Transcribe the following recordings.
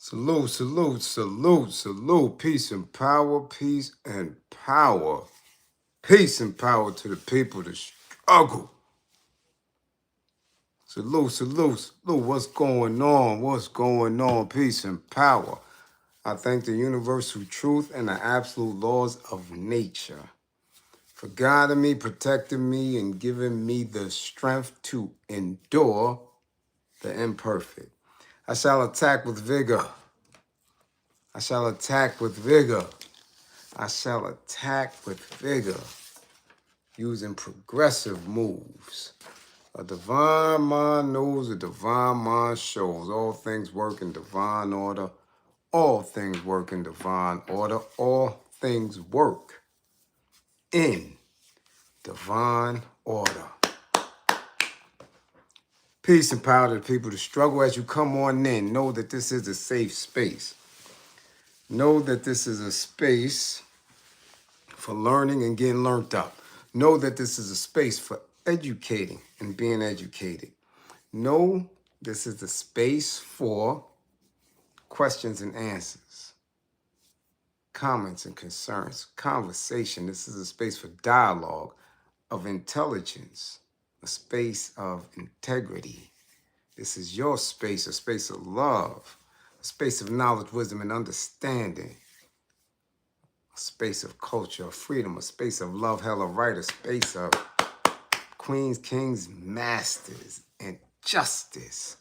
Salute, salute, salute, salute. Peace and power, peace and power. Peace and power to the people that struggle. Salute, salute, salute. What's going on? What's going on? Peace and power. I thank the universal truth and the absolute laws of nature for guiding me, protecting me, and giving me the strength to endure the imperfect. I shall attack with vigor. I shall attack with vigor. I shall attack with vigor using progressive moves. A divine mind knows, a divine mind shows. All things work in divine order. All things work in divine order. All things work in divine order. Peace and power to the people to struggle as you come on in. Know that this is a safe space. Know that this is a space for learning and getting learned up. Know that this is a space for educating and being educated. Know this is a space for questions and answers, comments and concerns, conversation. This is a space for dialogue of intelligence, a space of integrity. This is your space, a space of love, a space of knowledge, wisdom, and understanding. A space of culture, of freedom, a space of love, hella right, a space of queens, kings, masters, and justice.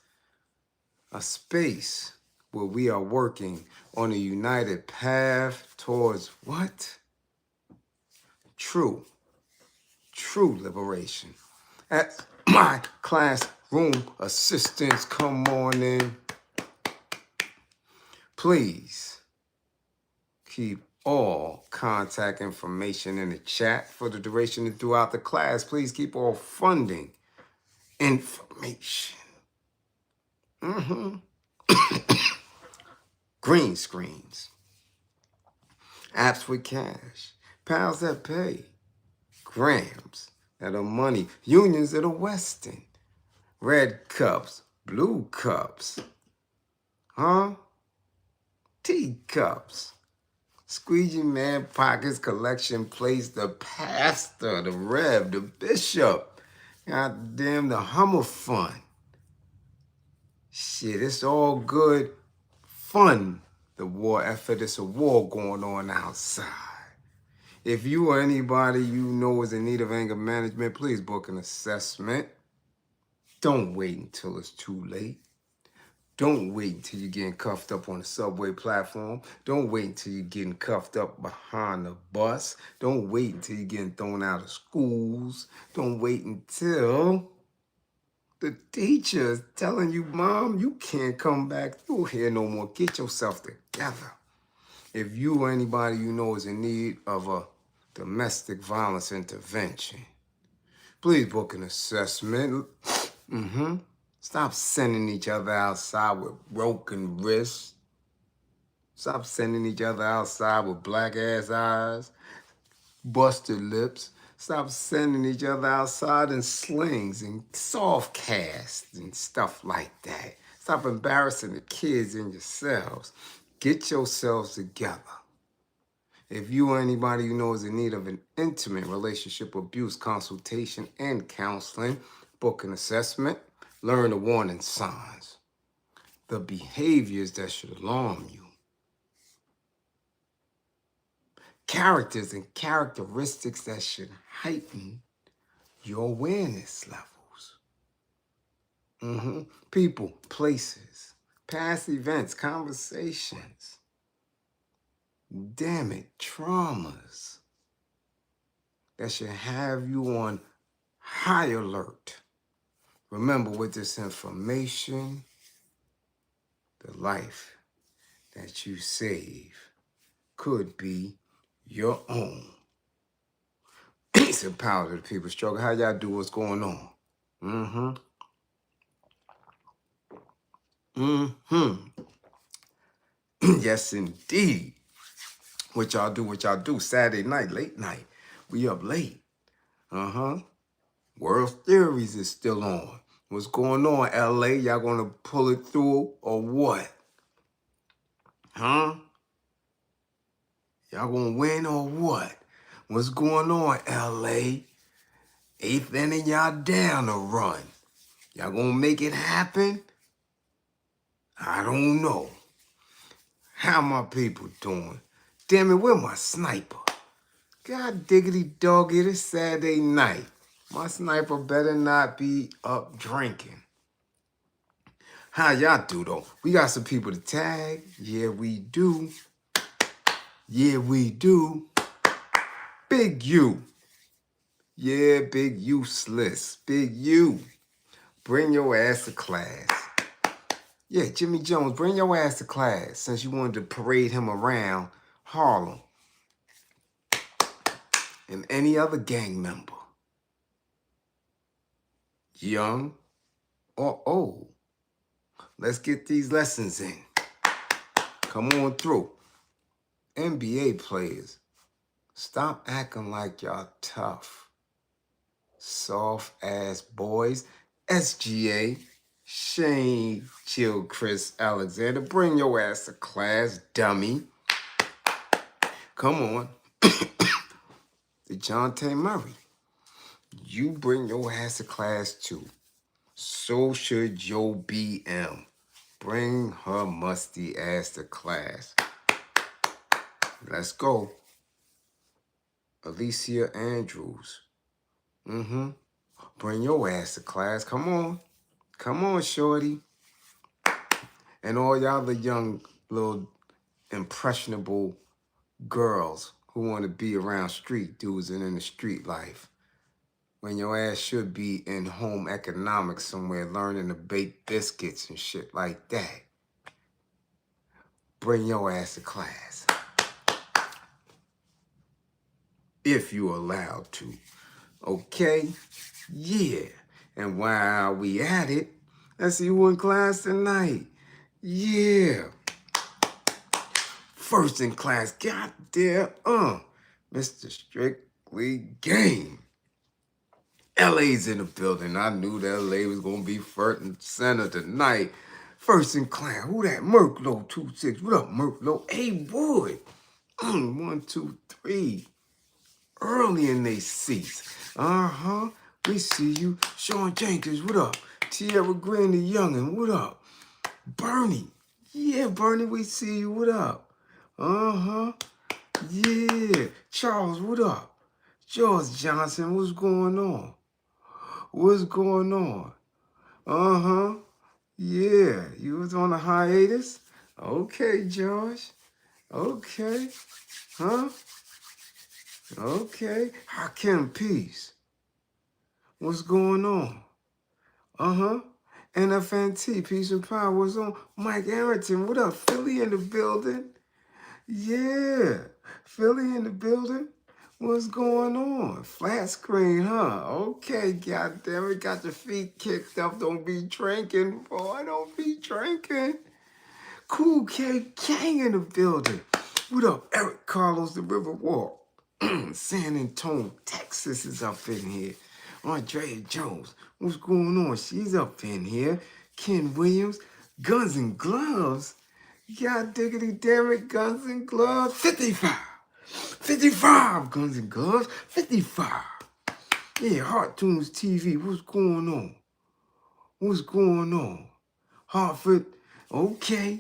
A space where we are working on a united path towards what? True liberation. At my classroom assistants, come on in. Please keep all contact information in the chat for the duration and throughout the class. Please keep all funding information. Green screens, apps with cash, pals that pay, grams that are money, unions that are Western, red cups, blue cups, teacups. Squeegee man pockets, collection plates, the pastor, the rev, the bishop, goddamn the Hummer fund. Shit, it's all good fun. The war effort, it's a war going on outside. If you or anybody you know is in need of anger management, please book an assessment. Don't wait until it's too late. Don't wait until you're getting cuffed up on the subway platform. Don't wait until you're getting cuffed up behind the bus. Don't wait until you're getting thrown out of schools. Don't wait until the teacher is telling you, Mom, you can't come back through here no more. Get yourself together. If you or anybody you know is in need of a domestic violence intervention, please book an assessment. Stop sending each other outside with broken wrists. Stop sending each other outside with black ass eyes, busted lips. Stop sending each other outside in slings and soft casts and stuff like that. Stop embarrassing the kids and yourselves. Get yourselves together. If you or anybody you know is in need of an intimate relationship abuse consultation and counseling, book an assessment. Learn the warning signs, the behaviors that should alarm you, characters and characteristics that should heighten your awareness levels. People, places, past events, conversations, damn it, traumas that should have you on high alert. Remember, with this information, the life that you save could be your own. Peace and power to the people struggle. How y'all do? What's going on? Yes, indeed. What y'all do. Saturday night, late night. We up late. World Series is still on. What's going on, LA? Y'all gonna pull it through or what? Huh? Y'all gonna win or what? What's going on, LA? 8th inning, y'all down a run. Y'all gonna make it happen? I don't know. How my people doing? Damn it, where my sniper? God diggity dog, it is Saturday night. My sniper better not be up drinking. How y'all do though? We got some people to tag. Yeah, we do. Yeah, we do. Big U. Yeah, big useless. Big U. Bring your ass to class. Yeah, Jimmy Jones, bring your ass to class since you wanted to parade him around Harlem and any other gang member, young or old. Let's get these lessons in. Come on through. NBA players, stop acting like y'all tough. Soft ass boys. SGA, Shane, Chill, Chris Alexander, bring your ass to class, dummy. Come on. Dejounte Murray, you bring your ass to class too. So should your BM. Bring her musty ass to class. Let's go. Alicia Andrews. Bring your ass to class. Come on. Come on, shorty. And all y'all the young, little, impressionable girls who want to be around street dudes and in the street life. When your ass should be in home economics somewhere learning to bake biscuits and shit like that. Bring your ass to class. If you're allowed to. Okay? Yeah. And while we at it, let's see who in class tonight. Yeah. First in class, goddamn, Mr. Strictly Game. LA's in the building. I knew that LA was gonna be front and center tonight. First in class, who that? Merklo 26. What up, Merklo? Hey, Wood. 1, 2, 3. Early in they seats. We see you. Sean Jenkins, what up? Tierra Green, the youngin', what up? Bernie. Yeah, Bernie, we see you. What up? Yeah. Charles, what up? George Johnson, what's going on? What's going on? Yeah, you was on a hiatus? Okay, George. Okay. Huh? Okay. Hakim Peace. What's going on? NFNT, Peace and Power. What's on? Mike Arrington, what up? Philly in the building? Yeah. Philly in the building? What's going on? Flat screen, huh? Okay, goddammit, got your feet kicked up. Don't be drinking, boy. Don't be drinking. Cool K Gang in the building. What up, Eric Carlos, the Riverwalk? San Antonio, Texas is up in here. Andrea Jones, what's going on? She's up in here. Ken Williams, Guns and Gloves. God diggity damn it, Guns and Gloves. 55. 55 Guns and Gloves. 55. Yeah, Heart Tunes TV, what's going on? What's going on? Hartford, okay.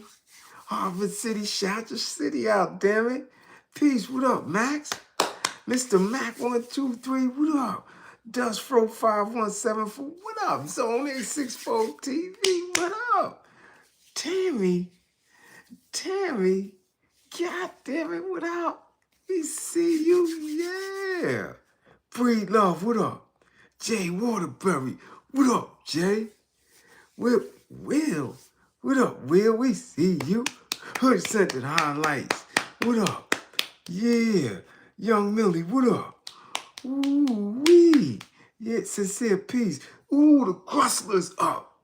Harvard City, shout your city out, damn it. Peace, what up, Max? Mr. Mac 123, what up? Dust Fro 5174, what up? Zone 864 TV, what up? Tammy, God damn it, what up? We see you, yeah. Breed Love, what up? Jay Waterbury, what up, Jay? Will, what up, Will? We see you. Hood Centered Highlights, what up? Yeah, Young Millie, what up? Ooh, wee. Yeah, Sincere Peace. Ooh, the Grustler's up.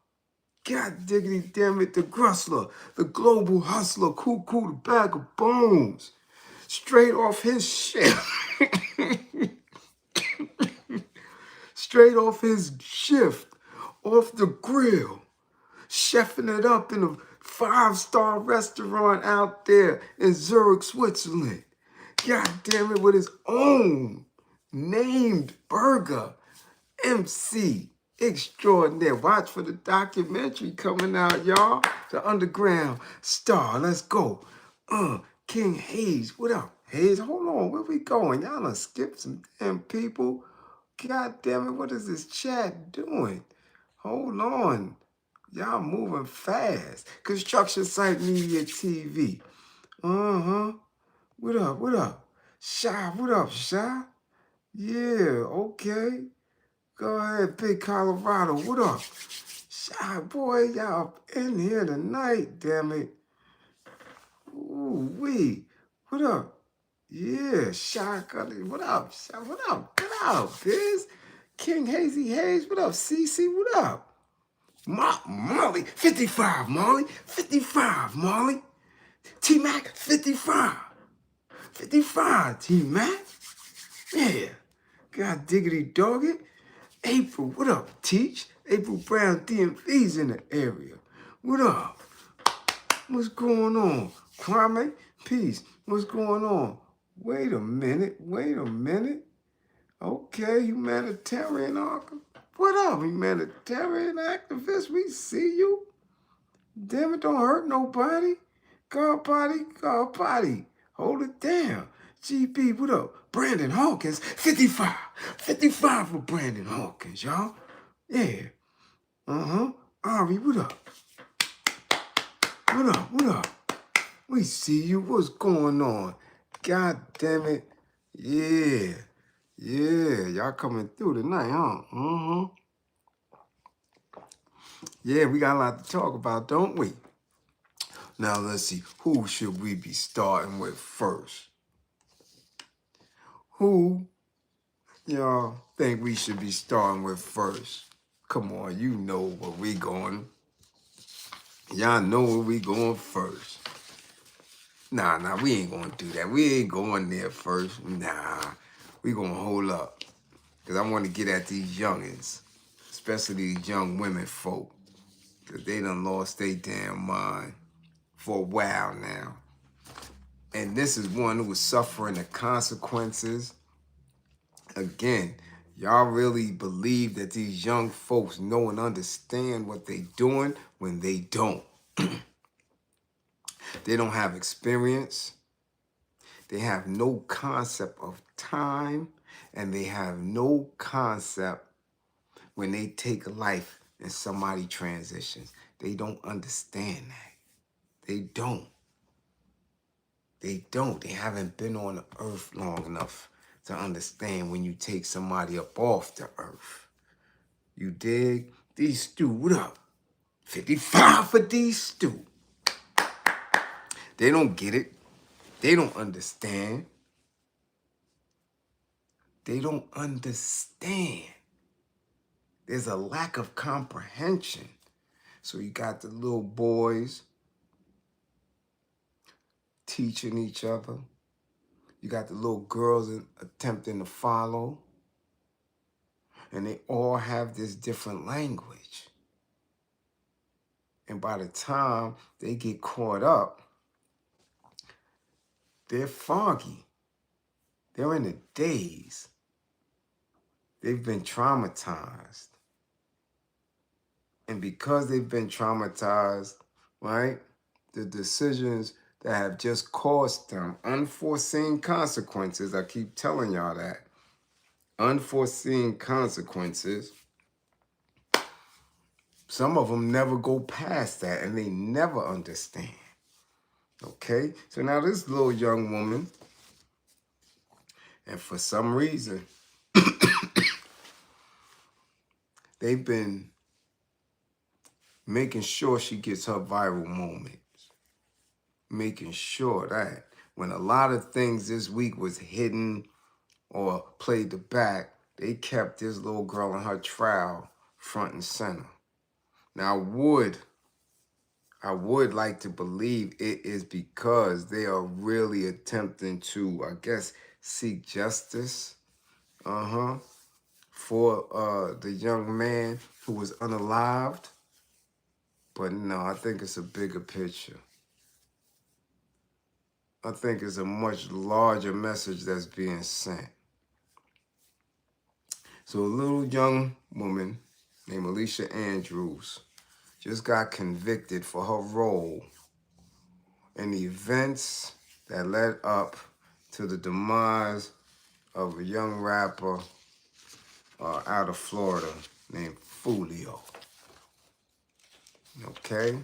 God diggity damn it, the Grustler, the global hustler, Cuckoo, the bag of bones. Straight off his shit. Straight off his shift, off the grill. Chefing it up in the 5-star restaurant out there in Zurich, Switzerland. God damn it, with his own named burger. MC extraordinaire. Watch for the documentary coming out, y'all. The Underground Star. Let's go. King Hayes. What up, Hayes? Hold on. Where we going? Y'all done skipped some damn people. God damn it. What is this chat doing? Hold on. Y'all moving fast. Construction Site Media TV. What up? What up? Shy. What up, Shy? Yeah, okay. Go ahead, Big Colorado. What up? Shy boy, y'all in here tonight, damn it. Ooh, wee. What up? Yeah, Shy Gully. What up, Shy? What up? Get out, Biz. King Hazy Hayes. What up, CC? What up? Molly. 55, Molly. 55, Molly. T-Mac, 55. 55, T-Mac. Yeah. God diggity dog it. April, what up, Teach? April Brown DMV's in the area. What up? What's going on? Kwame, peace. What's going on? Wait a minute. Okay, humanitarian activist. What up, humanitarian activist? We see you. Damn it, don't hurt nobody. God body. Hold it down. GB, what up? Brandon Hawkins, 55. 55 for Brandon Hawkins, y'all. Yeah. Ari, what up? What up? We see you. What's going on? God damn it. Yeah. Y'all coming through tonight, huh? Yeah, we got a lot to talk about, don't we? Now, let's see. Who should we be starting with first? Who y'all think we should be starting with first? Come on, you know where we going. Y'all know where we going first. Nah, we ain't gonna do that. We ain't going there first. Nah, we gonna hold up. Because I want to get at these youngins, especially these young women folk. Because they done lost their damn mind for a while now. And this is one who was suffering the consequences. Again, y'all really believe that these young folks know and understand what they doing when they don't. They don't have experience. They have no concept of time. And they have no concept when they take life and somebody transitions. They don't understand that. They don't. They haven't been on the earth long enough to understand when you take somebody up off the earth. You dig? D-Stew, what up? 55 for D-Stew. They don't get it. They don't understand. They don't understand. There's a lack of comprehension. So you got the little boys teaching each other. You got the little girls attempting to follow. And they all have this different language. And by the time they get caught up, they're foggy. They're in the daze. They've been traumatized. And because they've been traumatized, right, the decisions that have just caused them unforeseen consequences, I keep telling y'all that, unforeseen consequences, some of them never go past that and they never understand. Okay? So now this little young woman, and for some reason, they've been making sure she gets her viral moments. Making sure that when a lot of things this week was hidden or played the back, they kept this little girl in her trial front and center. Now, I would like to believe it is because they are really attempting to, I guess, seek justice, for the young man who was unalived. But no, I think it's a bigger picture. I think it's a much larger message that's being sent. So a little young woman named Alicia Andrews just got convicted for her role in the events that led up to the demise of a young rapper out of Florida named Foolio. Okay?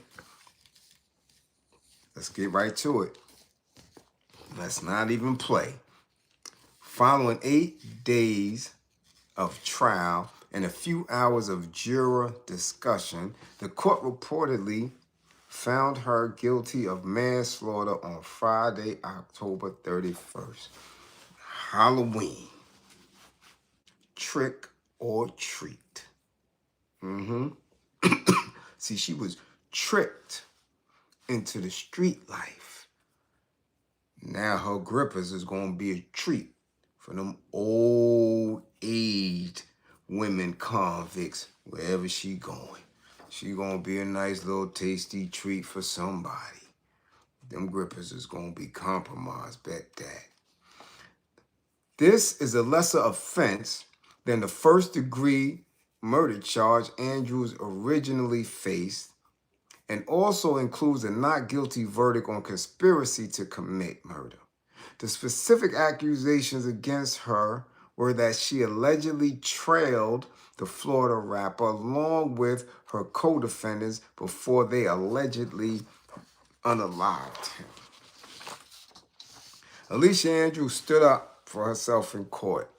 Let's get right to it. Let's not even play. Following 8 days of trial and a few hours of juror discussion, the court reportedly found her guilty of manslaughter on Friday, October 31st. Halloween. Trick or treat. See, she was tricked into the street life. Now her grippers is going to be a treat for them old aged women convicts wherever she going. She going to be a nice little tasty treat for somebody. Them grippers is going to be compromised, bet that. This is a lesser offense than the first-degree murder charge Andrews originally faced, and also includes a not guilty verdict on conspiracy to commit murder. The specific accusations against her were that she allegedly trailed the Florida rapper along with her co-defendants before they allegedly unalived him. Alicia Andrews stood up for herself in court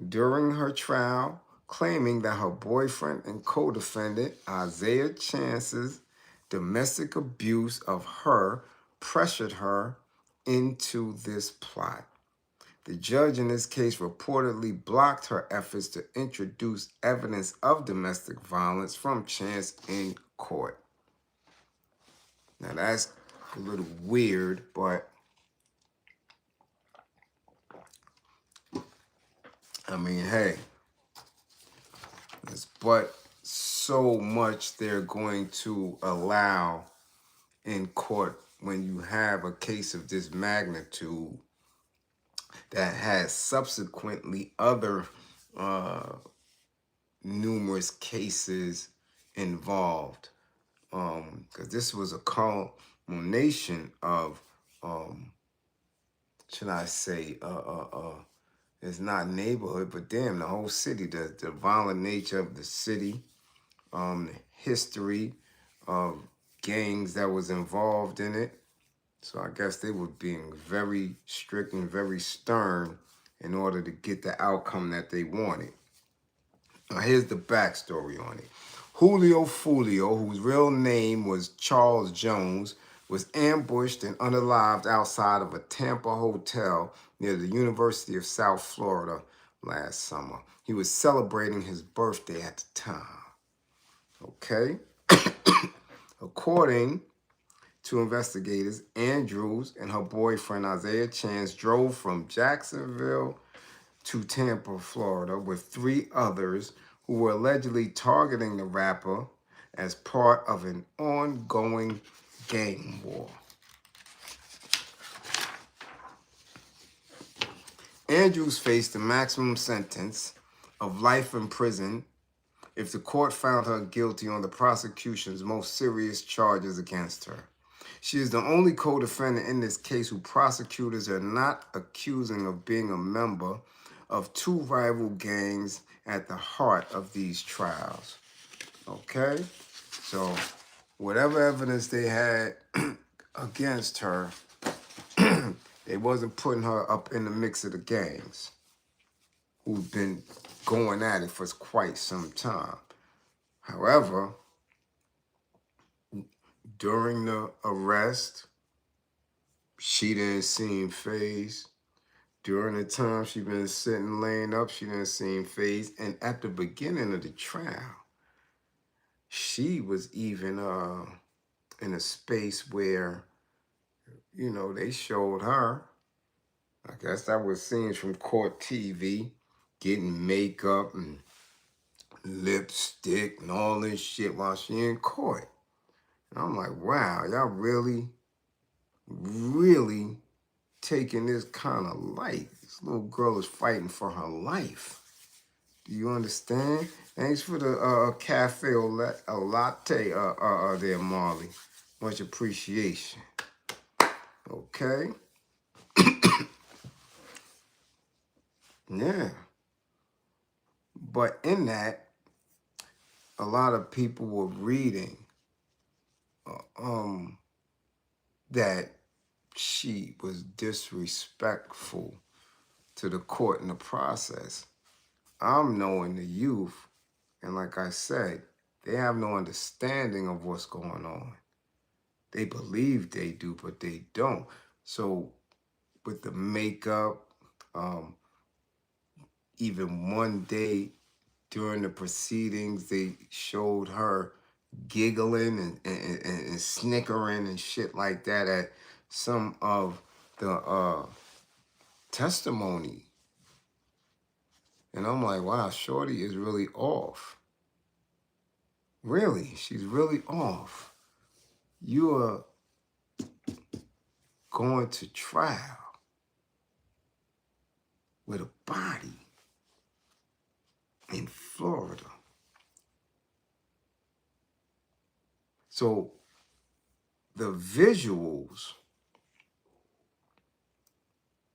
during her trial, claiming that her boyfriend and co-defendant Isaiah Chance's domestic abuse of her pressured her into this plot. The judge in this case reportedly blocked her efforts to introduce evidence of domestic violence from Chance in court. Now that's a little weird, but I mean, hey, there's but so much they're going to allow in court when you have a case of this magnitude that has subsequently other numerous cases involved. Because this was a culmination of, should I say, it's not neighborhood, but damn, the whole city, the violent nature of the city, the history of gangs that was involved in it. So I guess they were being very strict and very stern in order to get the outcome that they wanted. Now here's the backstory on it. Julio Foolio, whose real name was Charles Jones, was ambushed and unalived outside of a Tampa hotel near the University of South Florida last summer. He was celebrating his birthday at the time. Okay? According to investigators, Andrews and her boyfriend Isaiah Chance drove from Jacksonville to Tampa, Florida, with 3 others who were allegedly targeting the rapper as part of an ongoing gang war. Andrews faced the maximum sentence of life in prison if the court found her guilty on the prosecution's most serious charges against her. She is the only co-defendant in this case who prosecutors are not accusing of being a member of 2 rival gangs at the heart of these trials. Okay? So, whatever evidence they had against her, they wasn't putting her up in the mix of the gangs who've been going at it for quite some time. However, during the arrest, she didn't seem fazed. During the time she been sitting laying up, she didn't seem fazed. And at the beginning of the trial, she was even in a space where, you know, they showed her, I guess that was scenes from court TV, getting makeup and lipstick and all this shit while she in court. And I'm like, wow, y'all really, really taking this kind of light. This little girl is fighting for her life. Do you understand? Thanks for the cafe a latte there, Marley. Much appreciation. Okay? Yeah. But in that, a lot of people were reading that she was disrespectful to the court in the process. I'm knowing the youth, and like I said, they have no understanding of what's going on. They believe they do, but they don't. So with the makeup, even one day during the proceedings, they showed her giggling and snickering and shit like that at some of the testimony. And I'm like, wow, Shorty is really off. Really, she's really off. You are going to trial with a body in Florida. So the visuals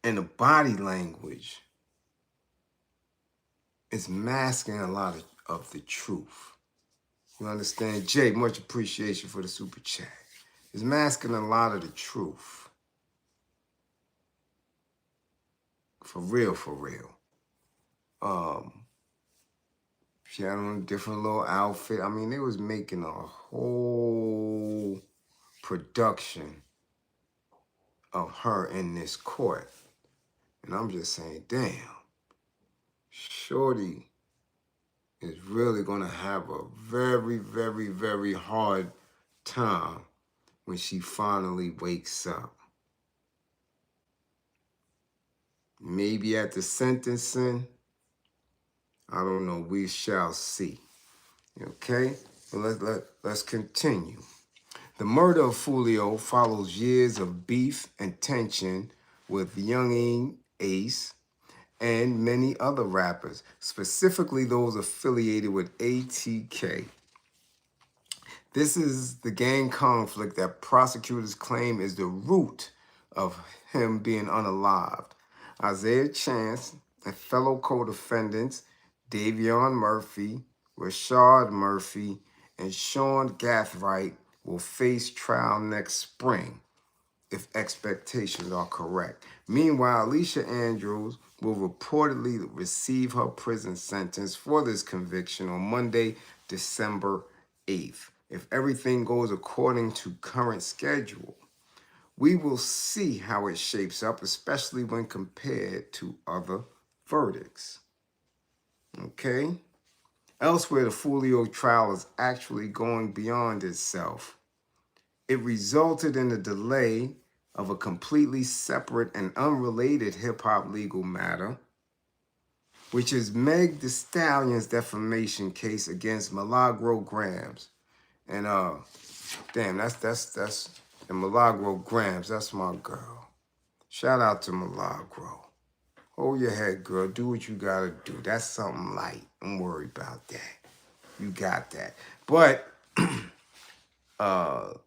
and the body language is masking a lot of the truth. You understand? Jay, much appreciation for the super chat. It's masking a lot of the truth. For real, for real. She had on a different little outfit. I mean, they was making a whole production of her in this court. And I'm just saying, damn, Shorty is really going to have a very, very, very hard time when she finally wakes up. Maybe at the sentencing, I don't know, we shall see. Okay, but let's continue. The murder of Foolio follows years of beef and tension with youngin' Ace and many other rappers, specifically those affiliated with ATK. This is the gang conflict that prosecutors claim is the root of him being unalived. Isaiah Chance and fellow co-defendants Davion Murphy, Rashard Murphy, and Sean Gathright will face trial next spring if expectations are correct. Meanwhile, Alicia Andrews will reportedly receive her prison sentence for this conviction on Monday, December 8th. If everything goes according to current schedule, we will see how it shapes up, especially when compared to other verdicts. Okay? Elsewhere, the Foolio trial is actually going beyond itself. It resulted in the delay of a completely separate and unrelated hip-hop legal matter, which is Meg Thee Stallion's defamation case against Milagro Grams. And damn, that's and Milagro Grams, that's my girl. Shout out to Milagro. Hold your head, girl. Do what you gotta do. That's something light. Don't worry about that. You got that. But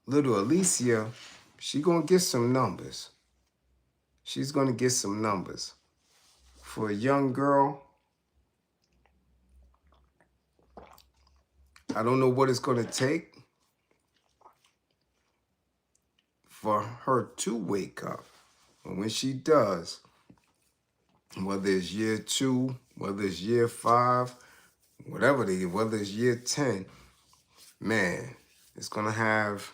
little Alicia, she gonna get some numbers. She's gonna get some numbers. For a young girl, I don't know what it's gonna take for her to wake up. And when she does, whether it's year 2, whether it's year 5, whatever they get, whether it's year 10, man, it's gonna have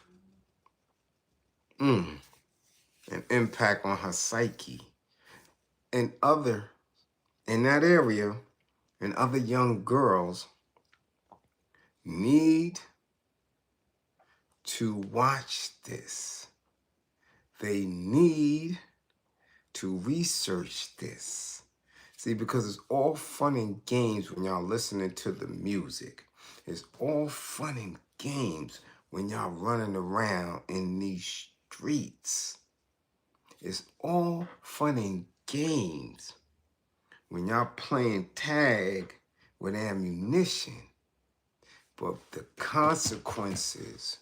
an impact on her psyche. And in that area, and other young girls need to watch this. They need to research this. See, because it's all fun and games when y'all listening to the music. It's all fun and games when y'all running around in these streets. It's all fun and games when y'all playing tag with ammunition, but the consequences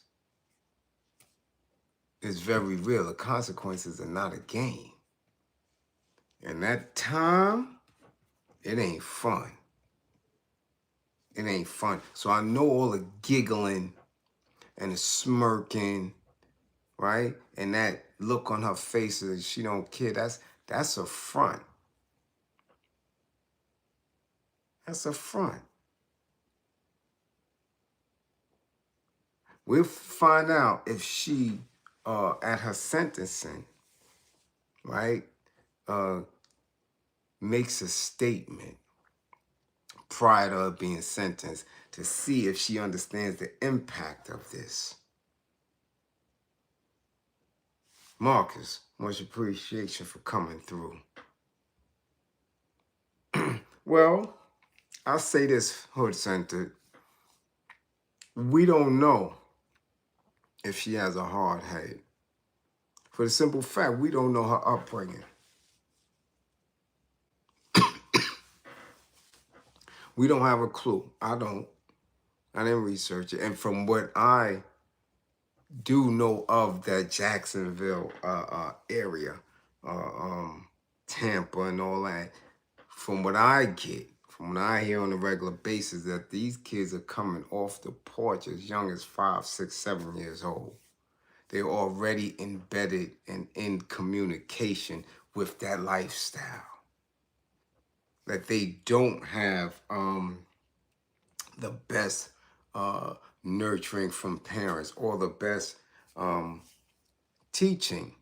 is very real. The consequences are not a game. And that time, it ain't fun. It ain't fun. So I know all the giggling and the smirking, right? And that look on her face that she don't care. That's a front. That's a front. We'll find out if she, at her sentencing, right, makes a statement prior to her being sentenced to see if she understands the impact of this. Marcus, much appreciation for coming through. Well, I'll say this, Hood Centered. We don't know if she has a hard head. For the simple fact, we don't know her upbringing. We don't have a clue. I didn't research it. And from what I do know of that Jacksonville area, Tampa and all that, from what I hear on a regular basis, that these kids are coming off the porch as young as 5, 6, 7 years old. They're already embedded and in communication with that lifestyle. That they don't have the best nurturing from parents or the best teaching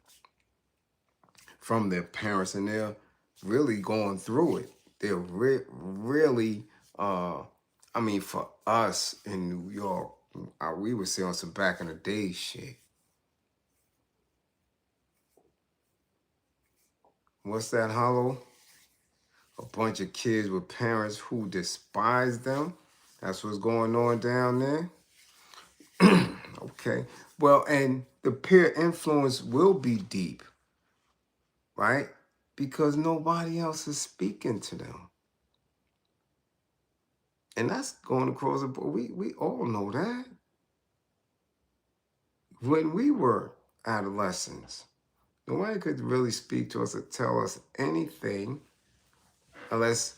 from their parents, and they're really going through it. They're really, I mean, for us in New York, we would say on some back in the day shit. What's that, Hollow? A bunch of kids with parents who despise them. That's what's going on down there. Okay. Well, and the peer influence will be deep, right? Because nobody else is speaking to them. And that's going across the board. We all know that. When we were adolescents, nobody could really speak to us or tell us anything unless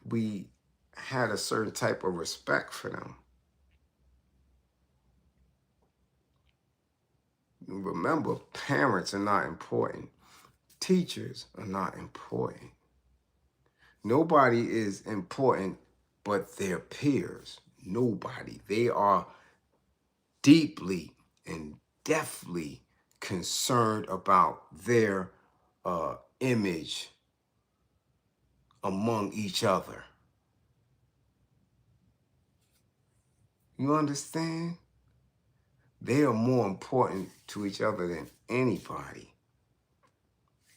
we had a certain type of respect for them. Remember, parents are not important. Teachers are not important. Nobody is important but their peers. Nobody. They are deeply and deftly concerned about their image among each other. You understand? They are more important to each other than anybody.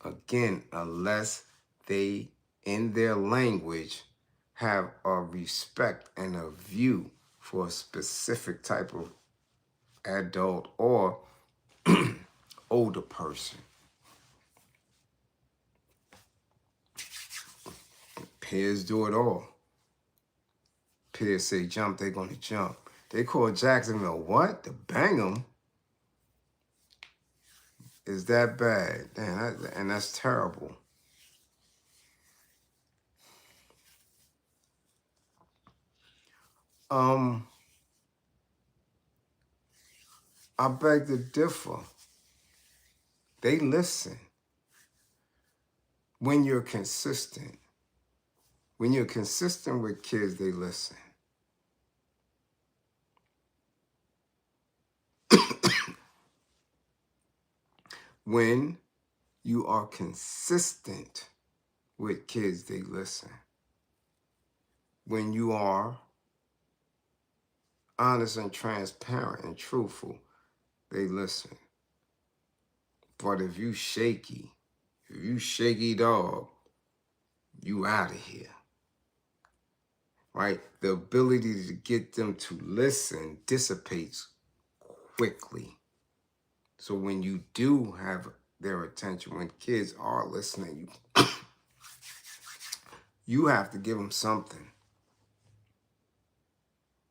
Again, unless they, in their language, have a respect and a view for a specific type of adult or older person. Peers do it all. Peers say jump, they're going to jump. They call Jacksonville what? To bang them? Is that bad? Damn, and that's terrible. I beg to differ. They listen. When you're consistent. When you're consistent with kids, they listen. When you are consistent with kids, they listen. When you are honest and transparent and truthful, they listen. But if you shaky dog, you out of here. Right? The ability to get them to listen dissipates quickly. So when you do have their attention, when kids are listening, you have to give them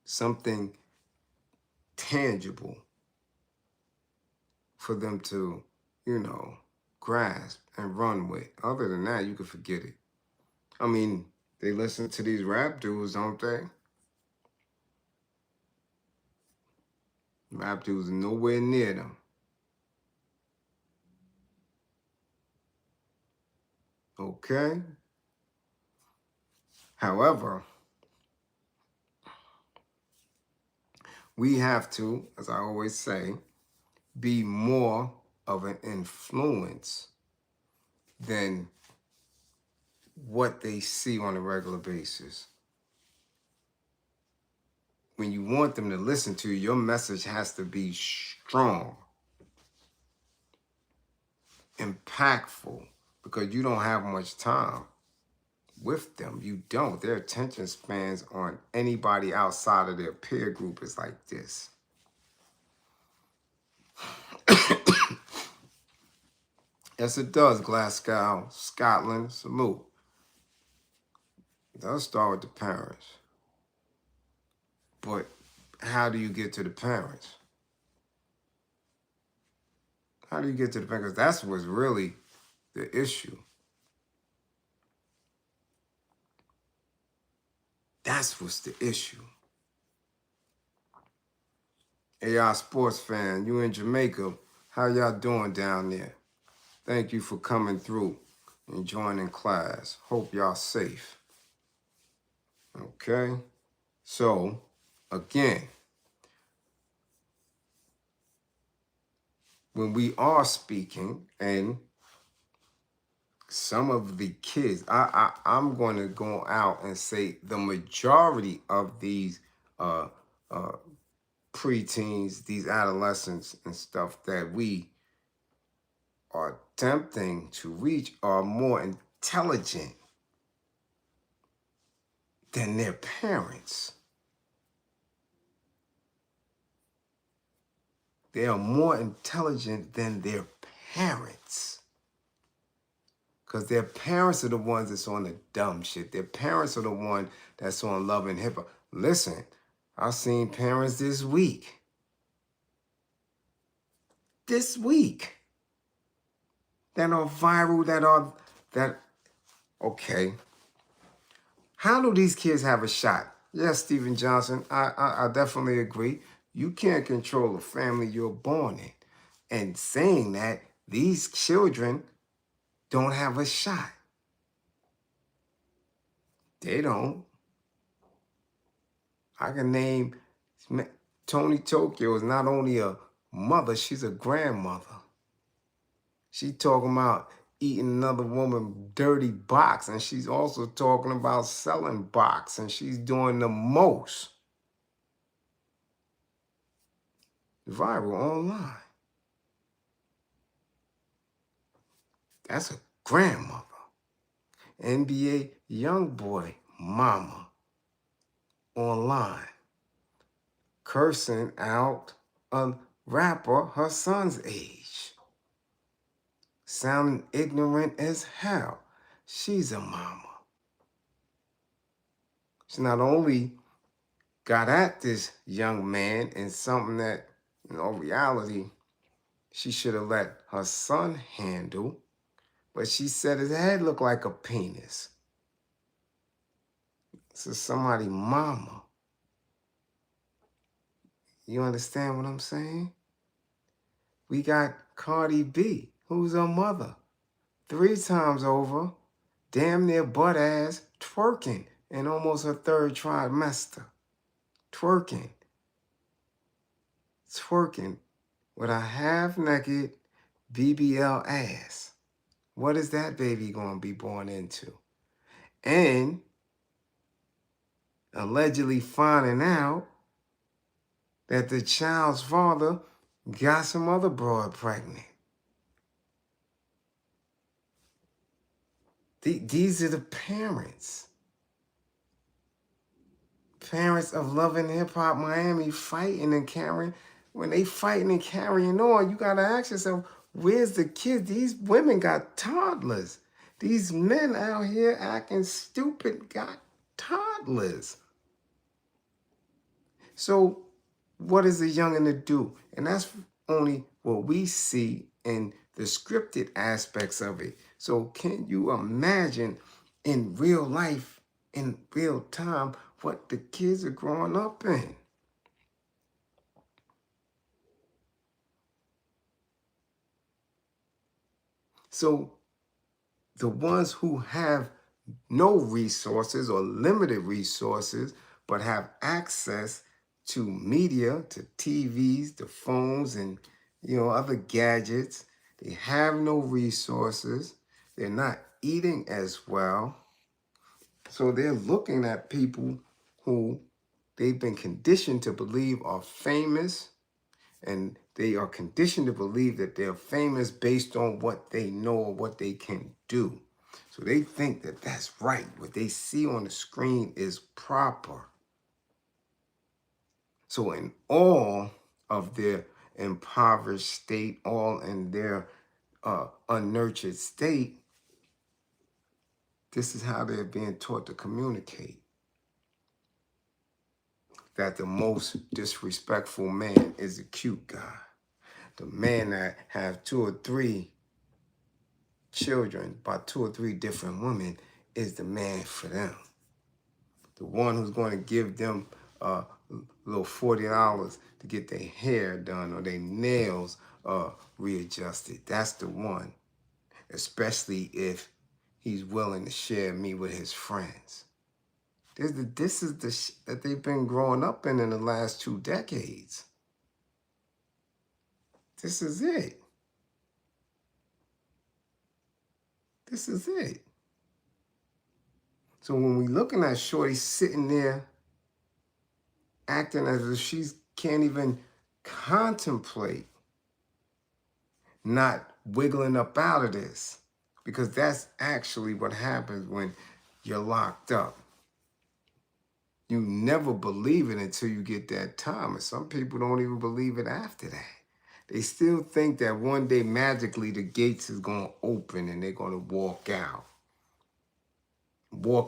something tangible for them to, grasp and run with. Other than that, you can forget it. I mean, they listen to these rap dudes, don't they? Rap dudes are nowhere near them. Okay? However, we have to, as I always say, be more of an influence than what they see on a regular basis. When you want them to listen to you, your message has to be strong, impactful, because you don't have much time with them. You don't. Their attention spans on anybody outside of their peer group is like this. Yes, it does, Glasgow, Scotland. Salute. It does start with the parents. But how do you get to the parents? How do you get to the parents? Because that's what's really the issue. That's what's the issue. Hey, y'all sports fan, you in Jamaica, how y'all doing down there? Thank you for coming through and joining class. Hope y'all safe. Okay? So, again, when we are speaking, and some of the kids, I'm going to go out and say the majority of these preteens, these adolescents and stuff that we are attempting to reach are more intelligent than their parents. They are more intelligent than their parents. Because their parents are the ones that's on the dumb shit. Their parents are the one that's on Love and Hip Hop. Listen, I've seen parents this week. That are viral, okay. How do these kids have a shot? Yes, Stephen Johnson, I definitely agree. You can't control the family you're born in. And saying that, these children don't have a shot. They don't. I can name Tony Tokyo is not only a mother, she's a grandmother. She talking about eating another woman dirty box, and she's also talking about selling box, and she's doing the most viral online. That's a grandmother. NBA YoungBoy mama online cursing out a rapper her son's age. Sounding ignorant as hell. She's a mama. She not only got at this young man in something that, in all reality, she should have let her son handle, but she said his head looked like a penis. So somebody mama. You understand what I'm saying? We got Cardi B, who's her mother. 3 times over, damn near butt ass, twerking in almost her 3rd trimester. Twerking with a half-naked BBL ass. What is that baby going to be born into? And allegedly finding out that the child's father got some other broad pregnant. These are the parents. Parents of Love and Hip Hop Miami fighting and carrying. when they fighting and carrying on, you got to ask yourself, where's the kids? These women got toddlers. These men out here acting stupid got toddlers. So what is a youngin' to do? And that's only what we see in the scripted aspects of it. So can you imagine in real life, in real time, what the kids are growing up in? So the ones who have no resources or limited resources, but have access to media, to TVs, to phones, and other gadgets, they have no resources. They're not eating as well. So they're looking at people who they've been conditioned to believe are famous, and they are conditioned to believe that they're famous based on what they know or what they can do. So they think that that's right. What they see on the screen is proper. So in all of their impoverished state, all in their unnurtured state, this is how they're being taught to communicate. That the most disrespectful man is a cute guy. The man that have 2 or 3 children by 2 or 3 different women is the man for them. The one who's going to give them a little $40 to get their hair done or their nails readjusted. That's the one, especially if he's willing to share me with his friends. This is the that they've been growing up in the last 2 decades. This is it. This is it. So when we looking at Shorty sitting there acting as if she can't even contemplate not wiggling up out of this, because that's actually what happens when you're locked up. You never believe it until you get that time, and some people don't even believe it after that. They still think that one day magically the gates is going to open and they're going to walk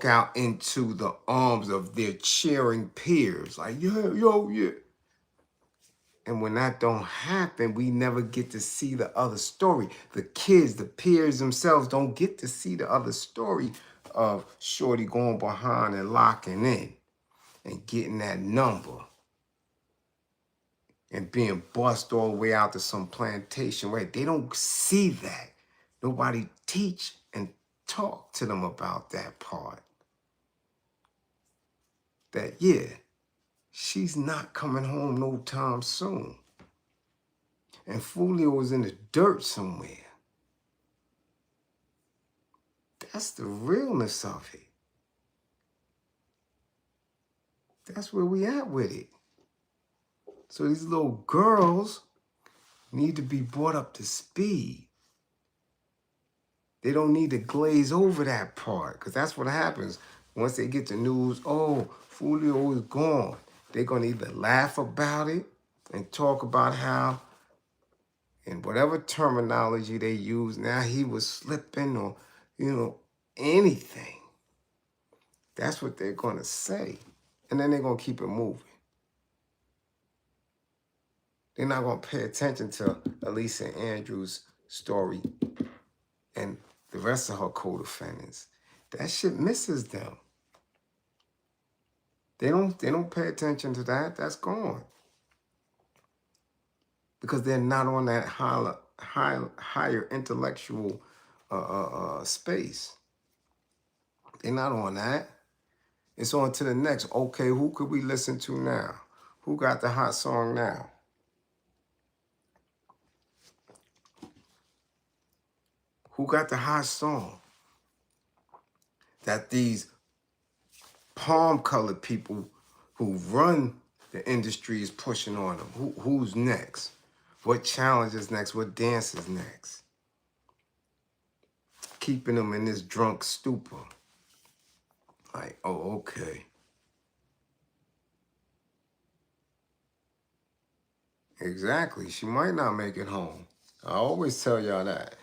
out into the arms of their cheering peers, like, yeah. And when that don't happen, we never get to see the other story. The kids, the peers themselves don't get to see the other story of Shorty going behind and locking in and getting that number and being bussed all the way out to some plantation, right? They don't see that. Nobody teach and talk to them about that part. That, yeah, she's not coming home no time soon. And Foolio is in the dirt somewhere. That's the realness of it. That's where we at with it. So these little girls need to be brought up to speed. They don't need to glaze over that part, because that's what happens. Once they get the news, oh, Foolio is gone, they're going to either laugh about it and talk about how, in whatever terminology they use, now he was slipping or, anything. That's what they're going to say. And then they're going to keep it moving. They're not going to pay attention to Alicia Andrews' story and the rest of her co-defendants. That shit misses them. They don't pay attention to that. That's gone. Because they're not on that higher intellectual space. They're not on that. It's on to the next. Okay, who could we listen to now? Who got the hot song now? Who got the hot song that these palm-colored people who run the industry is pushing on them? Who's next? What challenge is next? What dance is next? Keeping them in this drunk stupor. Like, oh, okay. Exactly. She might not make it home. I always tell y'all that.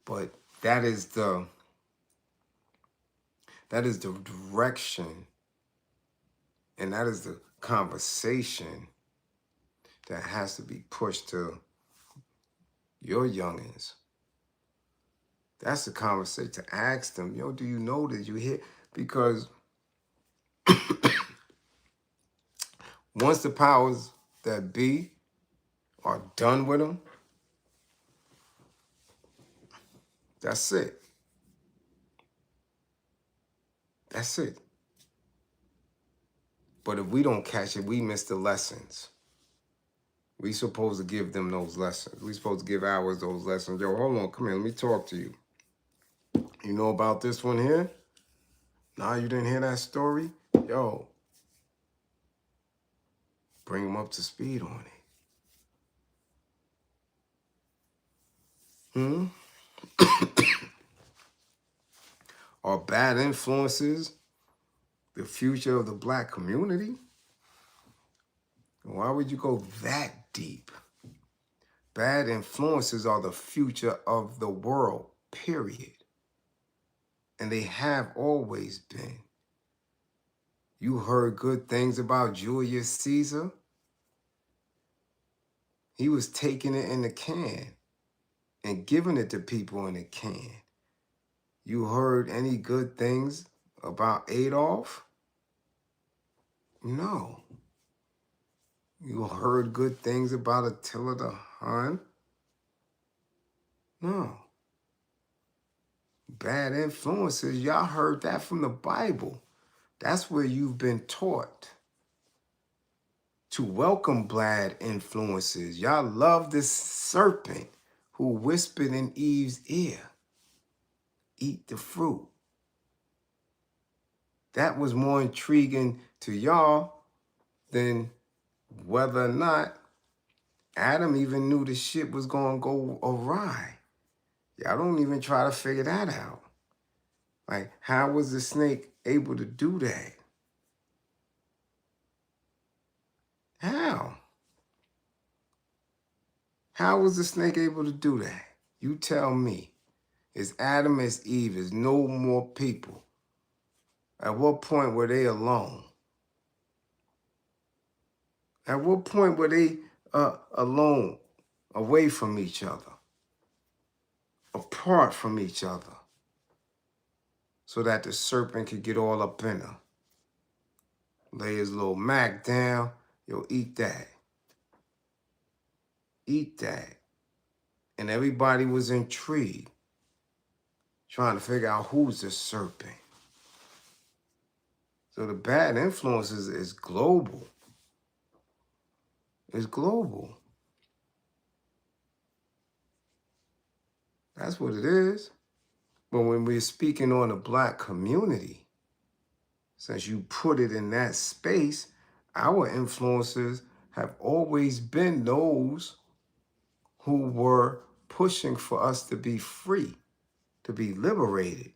But that is the direction, and that is the conversation that has to be pushed to your youngins. That's the conversation to ask them, yo, do you know that you hear? Because once the powers that be are done with them, that's it. That's it. But if we don't catch it, we miss the lessons. We supposed to give them those lessons. We supposed to give ours those lessons. Yo, hold on, come here, let me talk to you. You know about this one here? Nah, you didn't hear that story? Yo, bring them up to speed on it. Are bad influences the future of the black community? Why would you go that deep? Bad influences are the future of the world, period. And they have always been. You heard good things about Julius Caesar? He was taking it in the can and giving it to people in the can. You heard any good things about Adolf? No. You heard good things about Attila the Hun? No. Bad influences, y'all heard that from the Bible. That's where you've been taught to welcome bad influences. Y'all love this serpent who whispered in Eve's ear, eat the fruit. That was more intriguing to y'all than whether or not Adam even knew the shit was going to go awry. Y'all don't even try to figure that out. Like, how was the snake able to do that? How? How was the snake able to do that? You tell me. It's Adam, it's Eve, it's no more people. At what point were they alone? At what point were they alone, away from each other, apart from each other, so that the serpent could get all up in her? Lay his little mac down, yo, eat that. Eat that. And everybody was intrigued, trying to figure out who's the serpent. So the bad influences is global. It's global. That's what it is. But when we're speaking on the black community, since you put it in that space, our influencers have always been those who were pushing for us to be free, to be liberated.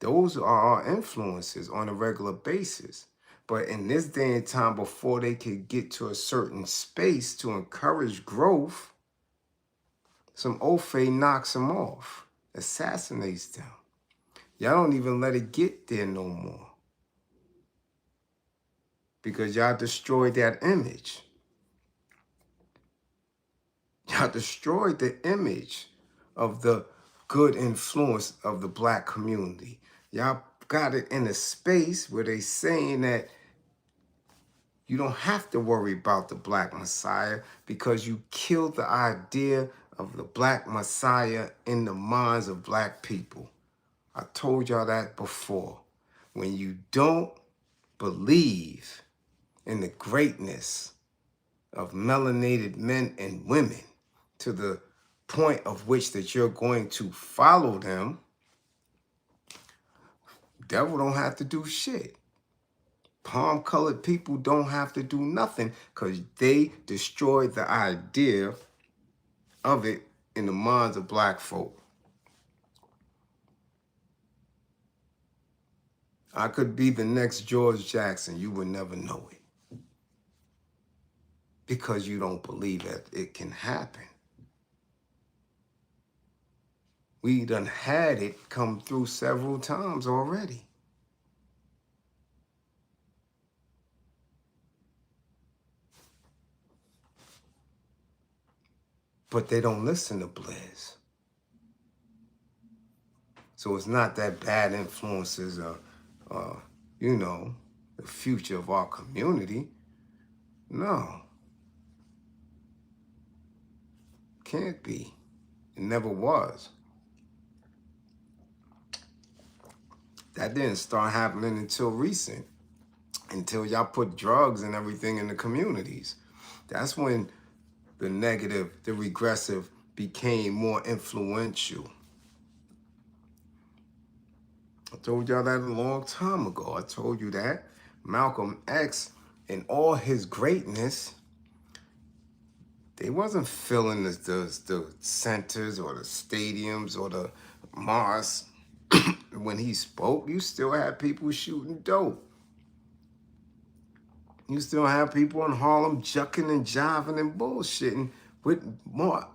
Those are our influences on a regular basis. But in this day and time, before they could get to a certain space to encourage growth, some Ofe knocks them off, assassinates them. Y'all don't even let it get there no more, because y'all destroyed that image. Y'all destroyed the image of the good influence of the black community. Y'all got it in a space where they saying that you don't have to worry about the black Messiah because you killed the idea of the black Messiah in the minds of black people. I told y'all that before. When you don't believe in the greatness of melanated men and women to the point of which that you're going to follow them, devil don't have to do shit. Palm-colored people don't have to do nothing because they destroyed the idea of it in the minds of black folk. I could be the next George Jackson. You would never know it. because you don't believe that it can happen. We done had it come through several times already. But they don't listen to Bliz. So it's not that bad influences are, you know, the future of our community. No. Can't be. It never was. That didn't start happening until recent. Until y'all put drugs and everything in the communities. That's when the negative, the regressive became more influential. I told y'all that a long time ago. I told you that. Malcolm X, in all his greatness, they wasn't filling the centers or the stadiums or the mosques. When he spoke, you still had people shooting dope. You still have people in Harlem jucking and jiving and bullshitting with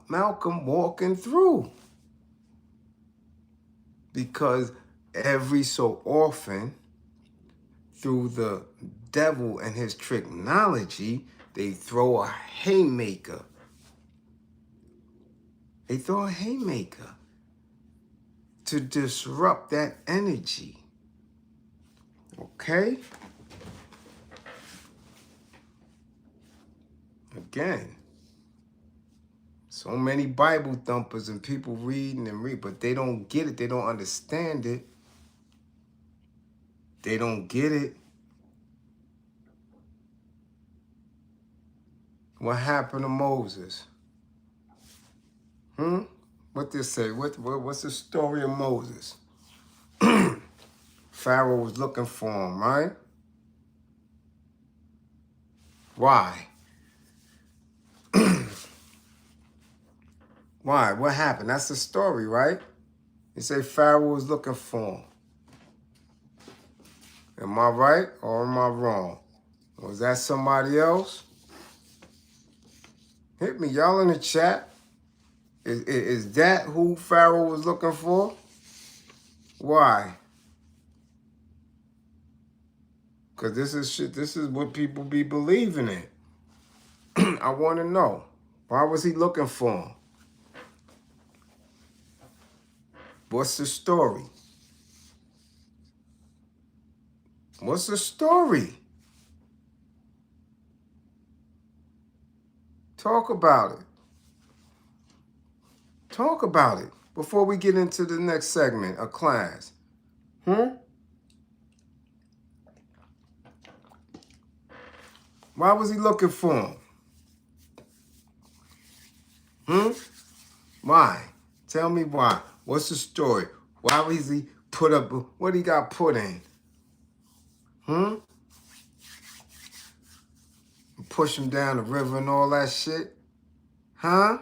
Malcolm walking through. Because every so often, through the devil and his technology, they throw a haymaker. They throw a haymaker to disrupt that energy. Okay? Again, so many Bible thumpers and people reading and read, but they don't get it. They don't understand it. They don't get it. What happened to Moses? What this say? What's the story of Moses? Pharaoh was looking for him, right? Why? Why? What happened? That's the story, right? You say Pharaoh was looking for him. Am I right or am I wrong? Was that somebody else? Hit me, y'all in the chat. Is that who Pharaoh was looking for? Why? Because this is shit, this is what people be believing in. I want to know. Why was he looking for him? What's the story? What's the story? Talk about it. Talk about it before we get into the next segment of class. Why was he looking for him? Why? Tell me why. What's the story? Why was he put up? What he got put in? Push him down the river and all that shit? Huh?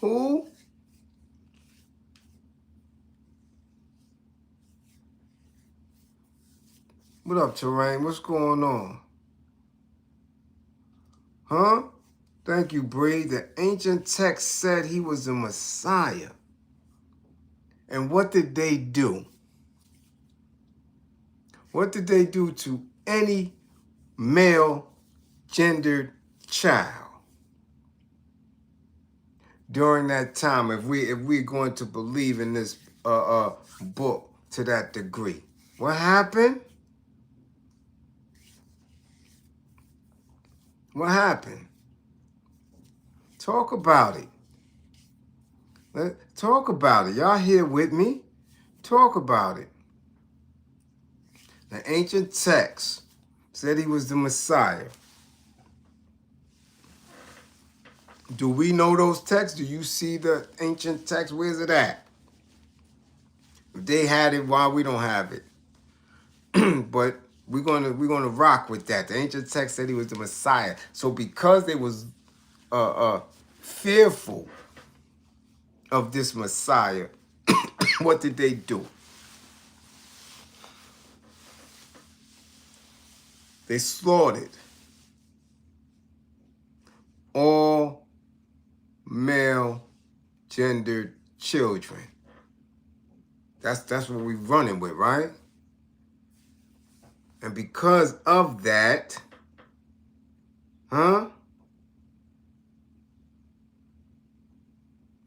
Who? What up, Terrain? What's going on? Huh? Thank you, Bree. The ancient text said he was the Messiah. And what did they do? What did they do to any male gendered child during that time, if we're going to believe in this book to that degree? What happened? What happened? Talk about it. Talk about it. Y'all here with me? Talk about it. The ancient text said he was the Messiah. Do we know those texts? Do you see the ancient text? Where's it at? If they had it, why we don't have it? But we're gonna rock with that. The ancient text said he was the Messiah. So because they was fearful of this Messiah, what did they do? They slaughtered all male gendered children. That's what we're running with, right? And because of that,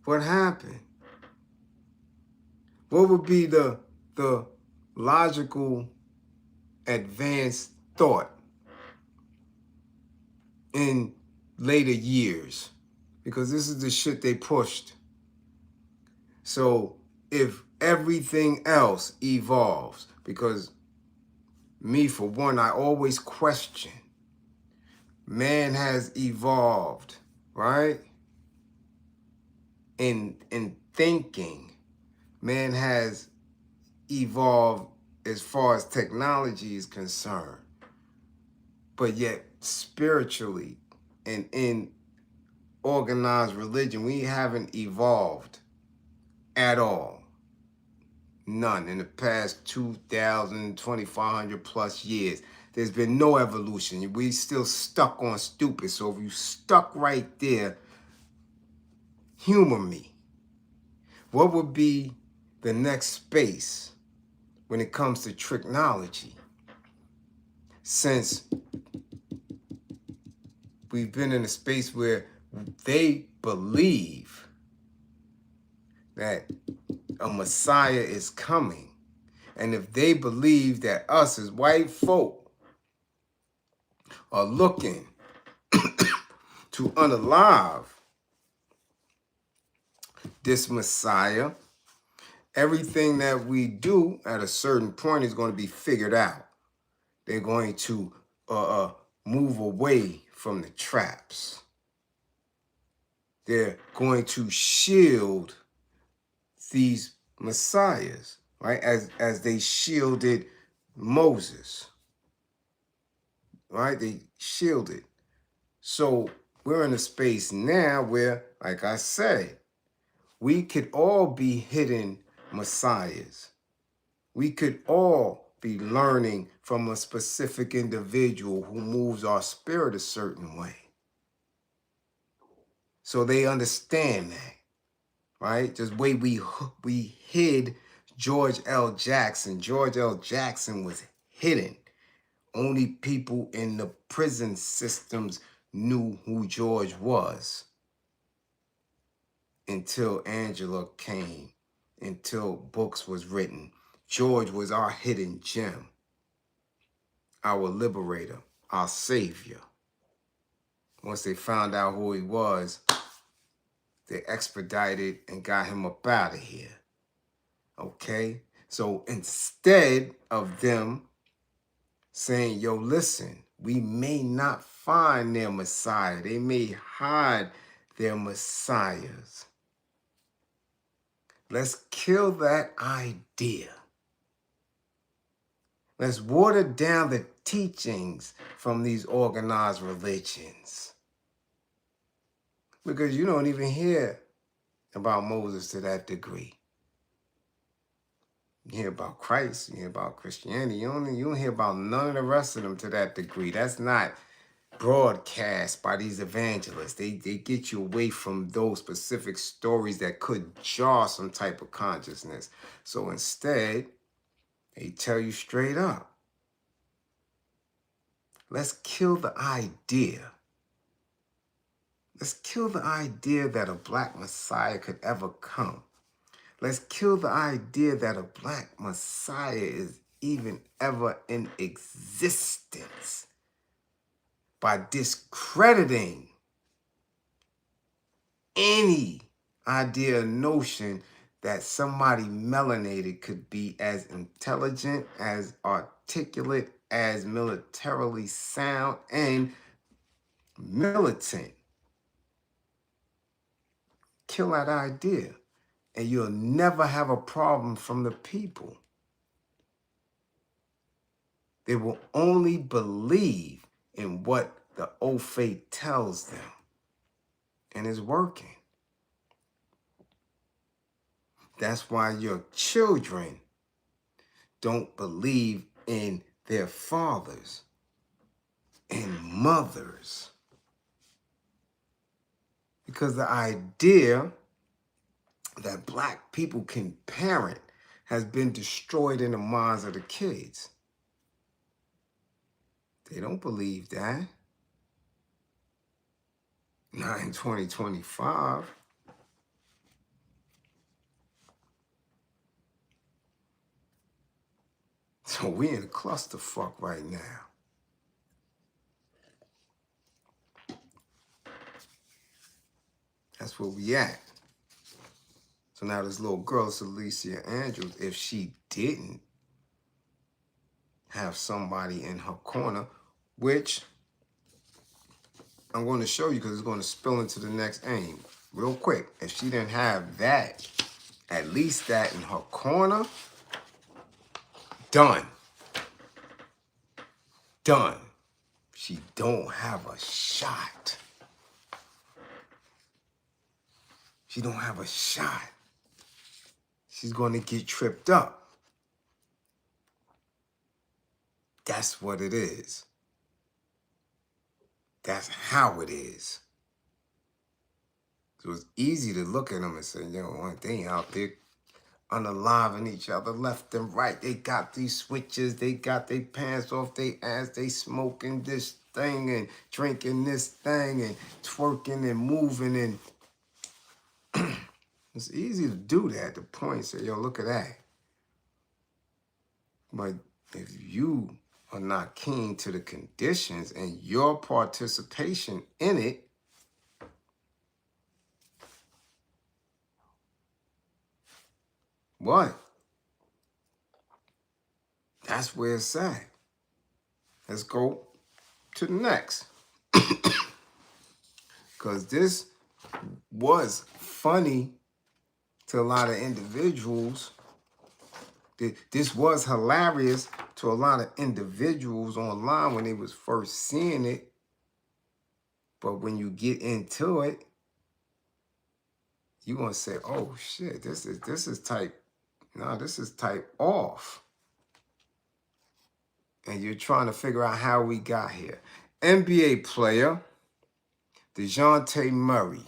what happened? What would be the logical advanced thought in later years? Because this is the shit they pushed. So if everything else evolves, because me, for one, I always question, man has evolved, right? In thinking, man has evolved as far as technology is concerned. But yet, spiritually and in organized religion, we haven't evolved at all. None. In the past 2,000, 2,500 plus years, there's been no evolution. We still stuck on stupid. So if you stuck right there, humor me. What would be the next space when it comes to technology? Since we've been in a space where they believe that a Messiah is coming, and if they believe that us as white folk are looking to unalive this Messiah, everything that we do at a certain point is going to be figured out. They're going to move away from the traps. They're going to shield these messiahs, right? As they shielded Moses, right? They shielded. So we're in a space now where, like I said, we could all be hidden messiahs. We could all be learning from a specific individual who moves our spirit a certain way. So they understand that, right? Just the way we hid George L. Jackson. George L. Jackson was hidden. Only people in the prison systems knew who George was. Until Angela came, until books was written. George was our hidden gem, our liberator, our savior. Once they found out who he was, they expedited and got him up out of here. Okay? So instead of them saying, yo, listen, we may not find their Messiah. They may hide their Messiahs. Let's kill that idea. Let's water down the teachings from these organized religions. Because you don't even hear about Moses to that degree. You hear about Christ, you hear about Christianity, you don't hear about none of the rest of them to that degree. That's not broadcast by these evangelists. They get you away from those specific stories that could jar some type of consciousness. So instead, they tell you straight up, let's kill the idea. Let's kill the idea that a black Messiah could ever come. Let's kill the idea that a black Messiah is even ever in existence by discrediting any idea or notion that somebody melanated could be as intelligent, as articulate, as militarily sound, and militant. Kill that idea, and you'll never have a problem from the people. They will only believe in what the old faith tells them, and it's working. That's why your children don't believe in their fathers and mothers. Because the idea that black people can parent has been destroyed in the minds of the kids. They don't believe that. Not in 2025. So we in a clusterfuck right now. That's where we at. So now this little girl, this Alicia Andrews, if she didn't have somebody in her corner, which I'm going to show you because it's going to spill into the next aim real quick. If she didn't have that, at least that in her corner, done. Done. She don't have a shot. She don't have a shot. She's going to get tripped up. That's what it is. That's how it is. So it's easy to look at them and say, yo, they out there unaliving each other left and right. They got these switches. They got their pants off their ass. They smoking this thing and drinking this thing and twerking and moving. And it's easy to do that. The point say, yo, look at that. But if you are not keen to the conditions and your participation in it, what? That's where it's at. Let's go to the next. Because this was funny to a lot of individuals. This was hilarious to a lot of individuals online when they was first seeing it. But when you get into it, you're going to say, oh, shit, this is type, no, this is type off. And you're trying to figure out how we got here. NBA player, Dejounte Murray,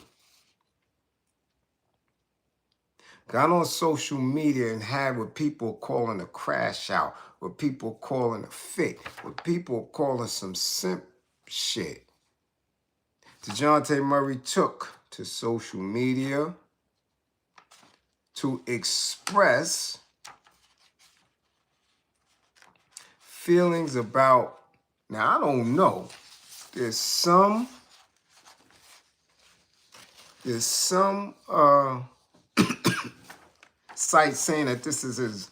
got on social media and had what people calling a crash out, what people calling a fit, what people calling some simp shit. Dejounte Murray took to social media to express feelings about, now I don't know, there's some sites saying that this is his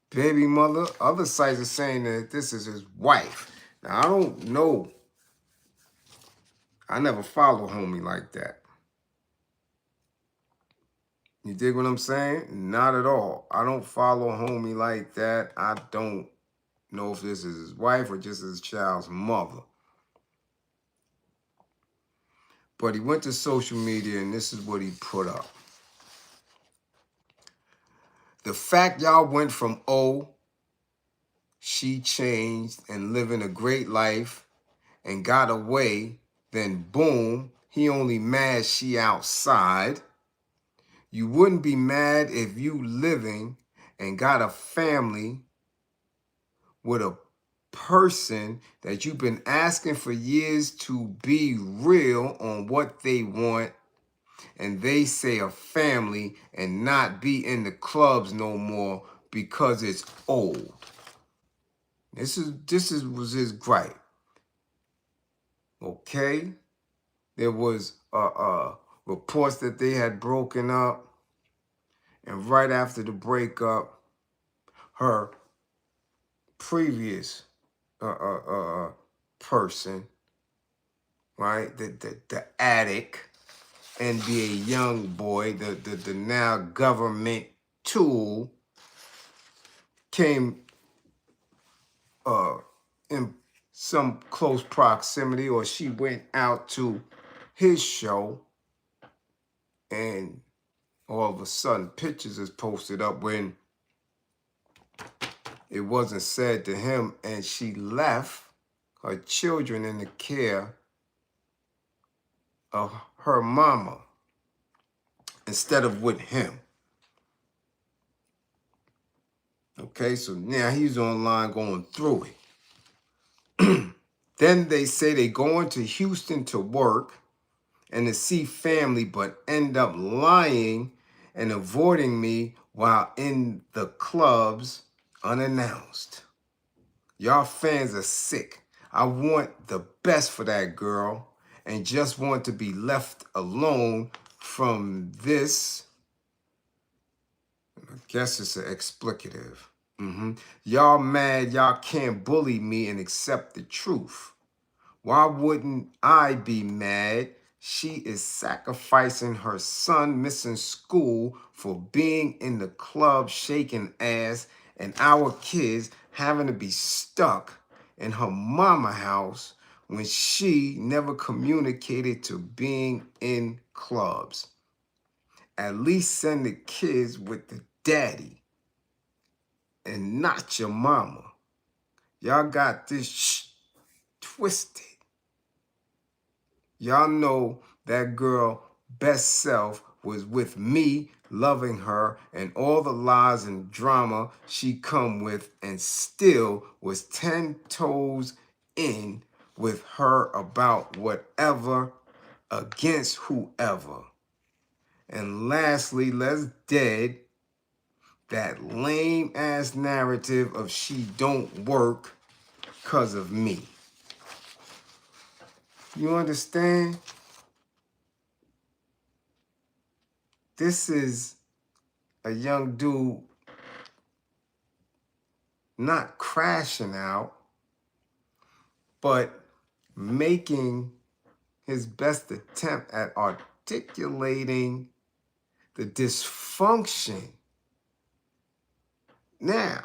baby mother. Other sites are saying that this is his wife. Now, I don't know. I never follow homie like that. You dig what I'm saying? Not at all. I don't follow homie like that. I don't know if this is his wife or just his child's mother. But he went to social media and this is what he put up. The fact y'all went from, oh, she changed and living a great life and got away, then boom, he only mad she outside. You wouldn't be mad if you living and got a family with a person that you've been asking for years to be real on what they want, and they say a family and not be in the clubs no more because it's old. This was his gripe. Okay? There was reports that they had broken up, and right after the breakup, her previous person, right, the addict, NBA young boy, the now government tool, came in some close proximity, or she went out to his show and all of a sudden pictures is posted up when it wasn't said to him, and she left her children in the care of her mama instead of with him. Okay, so now he's online going through it. Then they say they going to Houston to work and to see family, but end up lying and avoiding me while in the clubs unannounced. Y'all fans are sick. I want the best for that girl and just want to be left alone from this. I guess it's an explicative. Y'all mad y'all can't bully me and accept the truth. Why wouldn't I be mad? She is sacrificing her son missing school for being in the club shaking ass, and our kids having to be stuck in her mama house when she never communicated to being in clubs. At least send the kids with the daddy and not your mama. Y'all got this twisted. Y'all know that girl best self was with me, loving her, and all the lies and drama she come with, and still was 10 toes in with her about whatever against whoever. And lastly, let's dead that lame ass narrative of she don't work because of me. You understand? This is a young dude not crashing out, but making his best attempt at articulating the dysfunction. Now,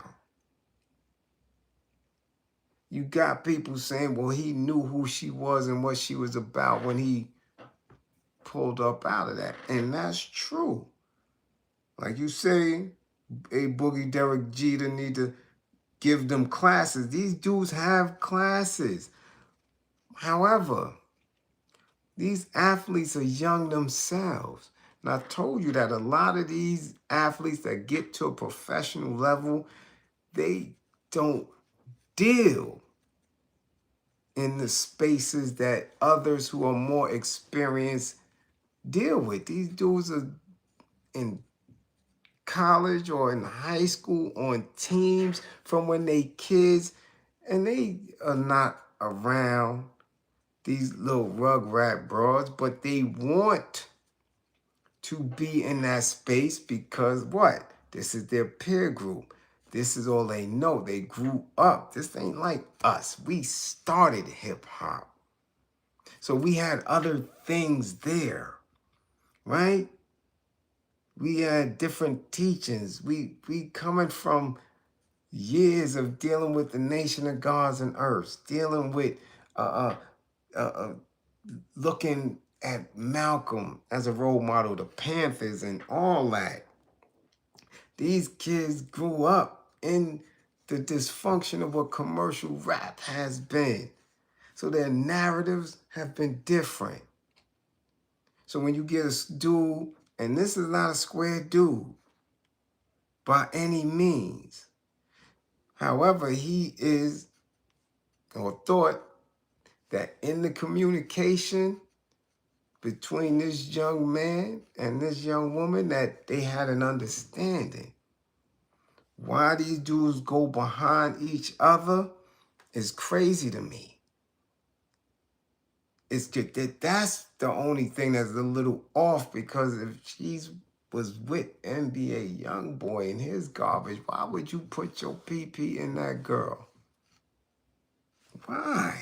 you got people saying, well, he knew who she was and what she was about when he pulled up out of that. And that's true. Like you say, A Boogie Derek Jeter need to give them classes. These dudes have classes. However, these athletes are young themselves. And I told you that a lot of these athletes that get to a professional level, they don't deal in the spaces that others who are more experienced deal with. These dudes are in college or in high school on teams from when they kids, and they are not around these little rugrat broads, but they want to be in that space because what? This is their peer group. This is all they know. They grew up. This ain't like us. We started hip hop. So we had other things there, right? We had different teachings. We coming from years of dealing with the nation of gods and earths, dealing with looking at Malcolm as a role model, the Panthers and all that. These kids grew up in the dysfunction of what commercial rap has been. So their narratives have been different. So when you get a dude, and this is not a square dude by any means. However, he is or thought that in the communication between this young man and this young woman that they had an understanding. Why these dudes go behind each other is crazy to me. It's just that's the only thing that's a little off, because if she was with NBA Youngboy and his garbage, why would you put your PP in that girl? Why?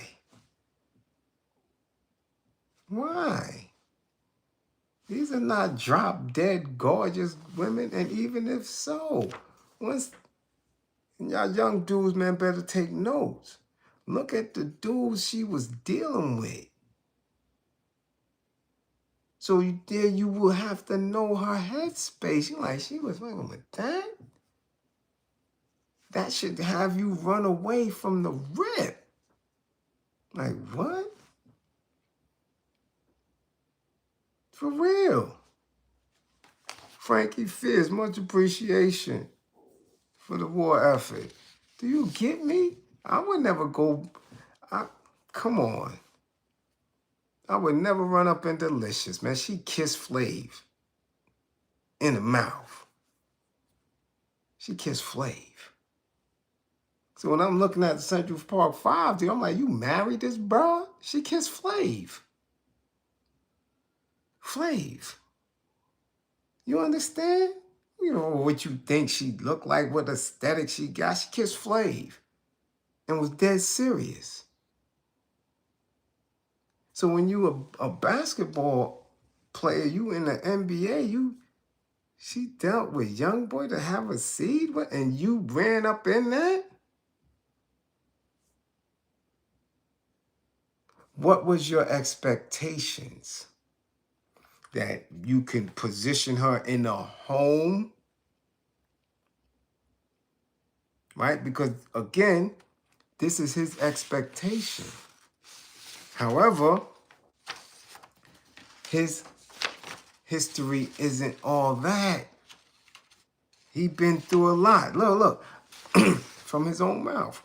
Why? These are not drop dead gorgeous women, and even if so, once y'all young dudes, man, better take notes. Look at the dudes she was dealing with. So you will have to know her headspace. You're like, she was fucking with that? That should have you run away from the rip. Like, what? For real. Frankie Fierce, much appreciation for the war effort. Do you get me? I would never go. Come on. I would never run up in Delicious, man. She kissed Flav in the mouth. She kissed Flav. So when I'm looking at the Central Park 5, dude, I'm like, you married this bro? She kissed Flav. Flav. You understand? You know what you think she looked like, what aesthetic she got. She kissed Flav and was dead serious. So when you a basketball player, you in the NBA, she dealt with young boy to have a seed with, and you ran up in that? What was your expectations? That you can position her in a home? Right? Because again, this is his expectation. However, his history isn't all that. He been through a lot. Look, from his own mouth.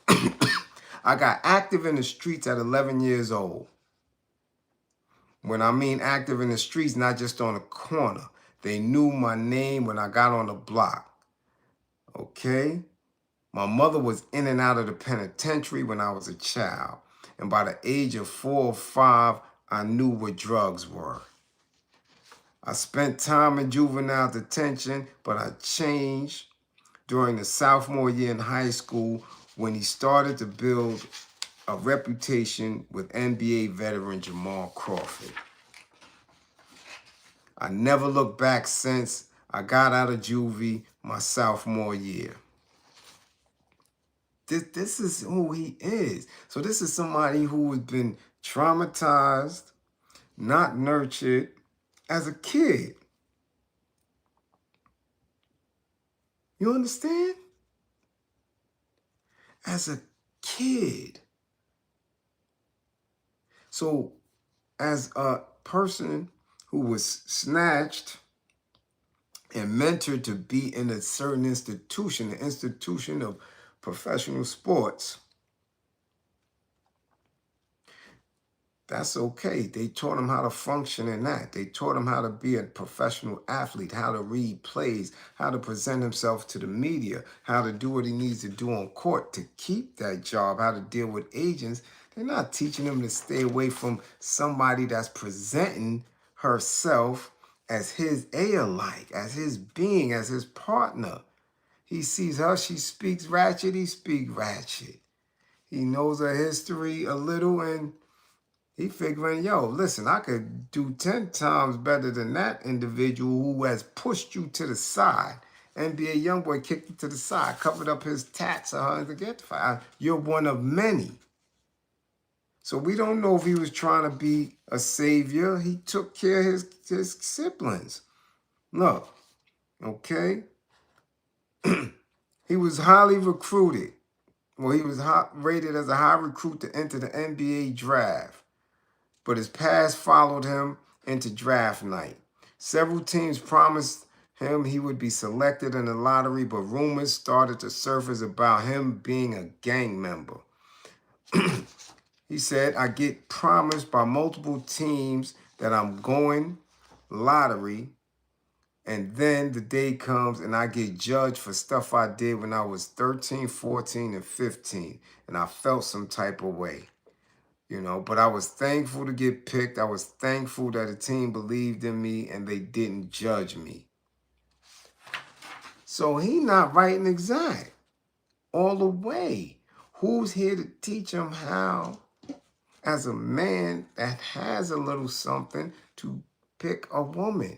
I got active in the streets at 11 years old. When I mean active in the streets, not just on the corner. They knew my name when I got on the block. Okay? My mother was in and out of the penitentiary when I was a child. And by the age of 4 or 5, I knew what drugs were. I spent time in juvenile detention, but I changed during the sophomore year in high school when he started to build a reputation with NBA veteran Jamal Crawford. I never looked back since I got out of juvie my sophomore year. This is who he is. So this is somebody who has been traumatized, not nurtured as a kid. You understand? As a kid. So as a person who was snatched and mentored to be in a certain institution, the institution of professional sports, that's okay. They taught him how to function in that. They taught him how to be a professional athlete, how to read plays, how to present himself to the media, how to do what he needs to do on court to keep that job, how to deal with agents. They're not teaching him to stay away from somebody that's presenting herself as his alike, as his being, as his partner. He sees her, she speaks ratchet, he speaks ratchet. He knows her history a little, and he figuring, yo, listen, I could do 10 times better than that individual who has pushed you to the side. NBA YoungBoy kicked you to the side, covered up his tats to get the fire. You're one of many. So we don't know if he was trying to be a savior. He took care of his siblings. Look, okay? He was highly recruited. Well, he was rated as a high recruit to enter the NBA draft. But his past followed him into draft night. Several teams promised him he would be selected in the lottery, but rumors started to surface about him being a gang member. He said, I get promised by multiple teams that I'm going lottery, and then the day comes and I get judged for stuff I did when I was 13, 14, and 15, and I felt some type of way. You know, but I was thankful to get picked. I was thankful that the team believed in me and they didn't judge me. So he not right and exact all the way. Who's here to teach him how, as a man that has a little something, to pick a woman?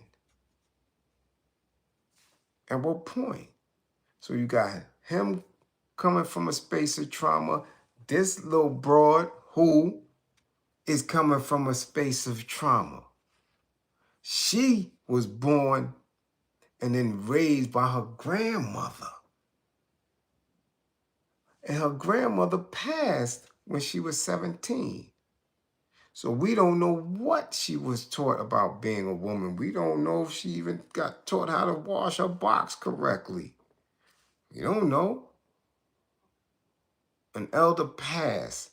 At what point? So you got him coming from a space of trauma, this little broad who is coming from a space of trauma. She was born and then raised by her grandmother. And her grandmother passed when she was 17. So we don't know what she was taught about being a woman. We don't know if she even got taught how to wash her box correctly. We don't know. An elder passed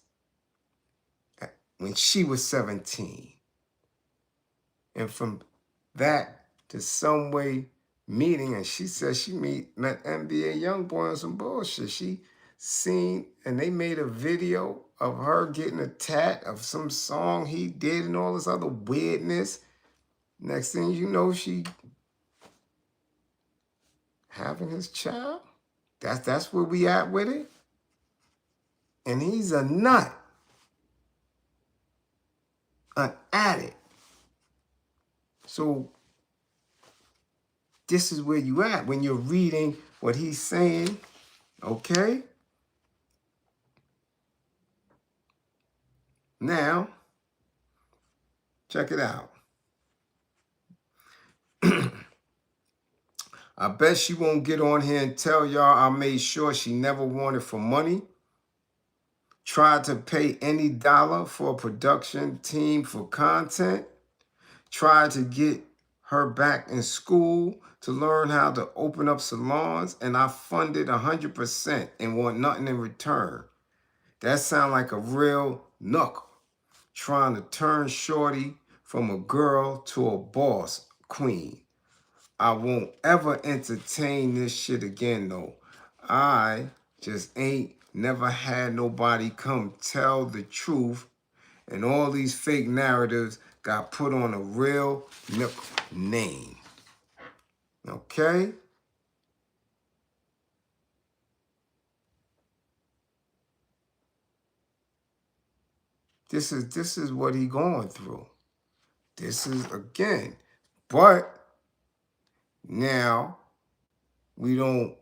when she was 17. And from that to some way meeting, and she said she met NBA Youngboy on some bullshit. She seen, and they made a video of her getting a tat of some song he did and all this other weirdness. Next thing you know, she having his child. That's where we at with it. And he's a nut, an addict. So this is where you at when you're reading what he's saying, okay? Now, check it out. I bet she won't get on here and tell y'all I made sure she never wanted for money, tried to pay any dollar for a production team for content, tried to get her back in school to learn how to open up salons, and I funded 100% and want nothing in return. That sound like a real knuckle, trying to turn shorty from a girl to a boss queen. I won't ever entertain this shit again, though. I just ain't never had nobody come tell the truth, and all these fake narratives got put on a real name. Okay? This is what he going through. This is, again, but now we don't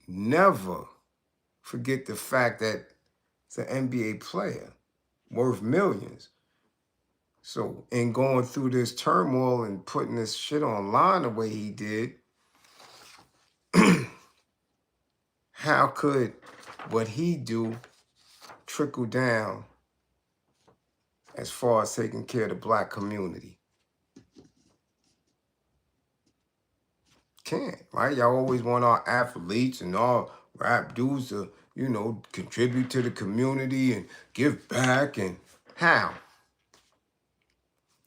never forget the fact that it's an NBA player worth millions. So in going through this turmoil and putting this shit online the way he did, how could what he do trickle down as far as taking care of the black community? Can't, right? Y'all always want our athletes and all rap dudes to, you know, contribute to the community and give back. And how?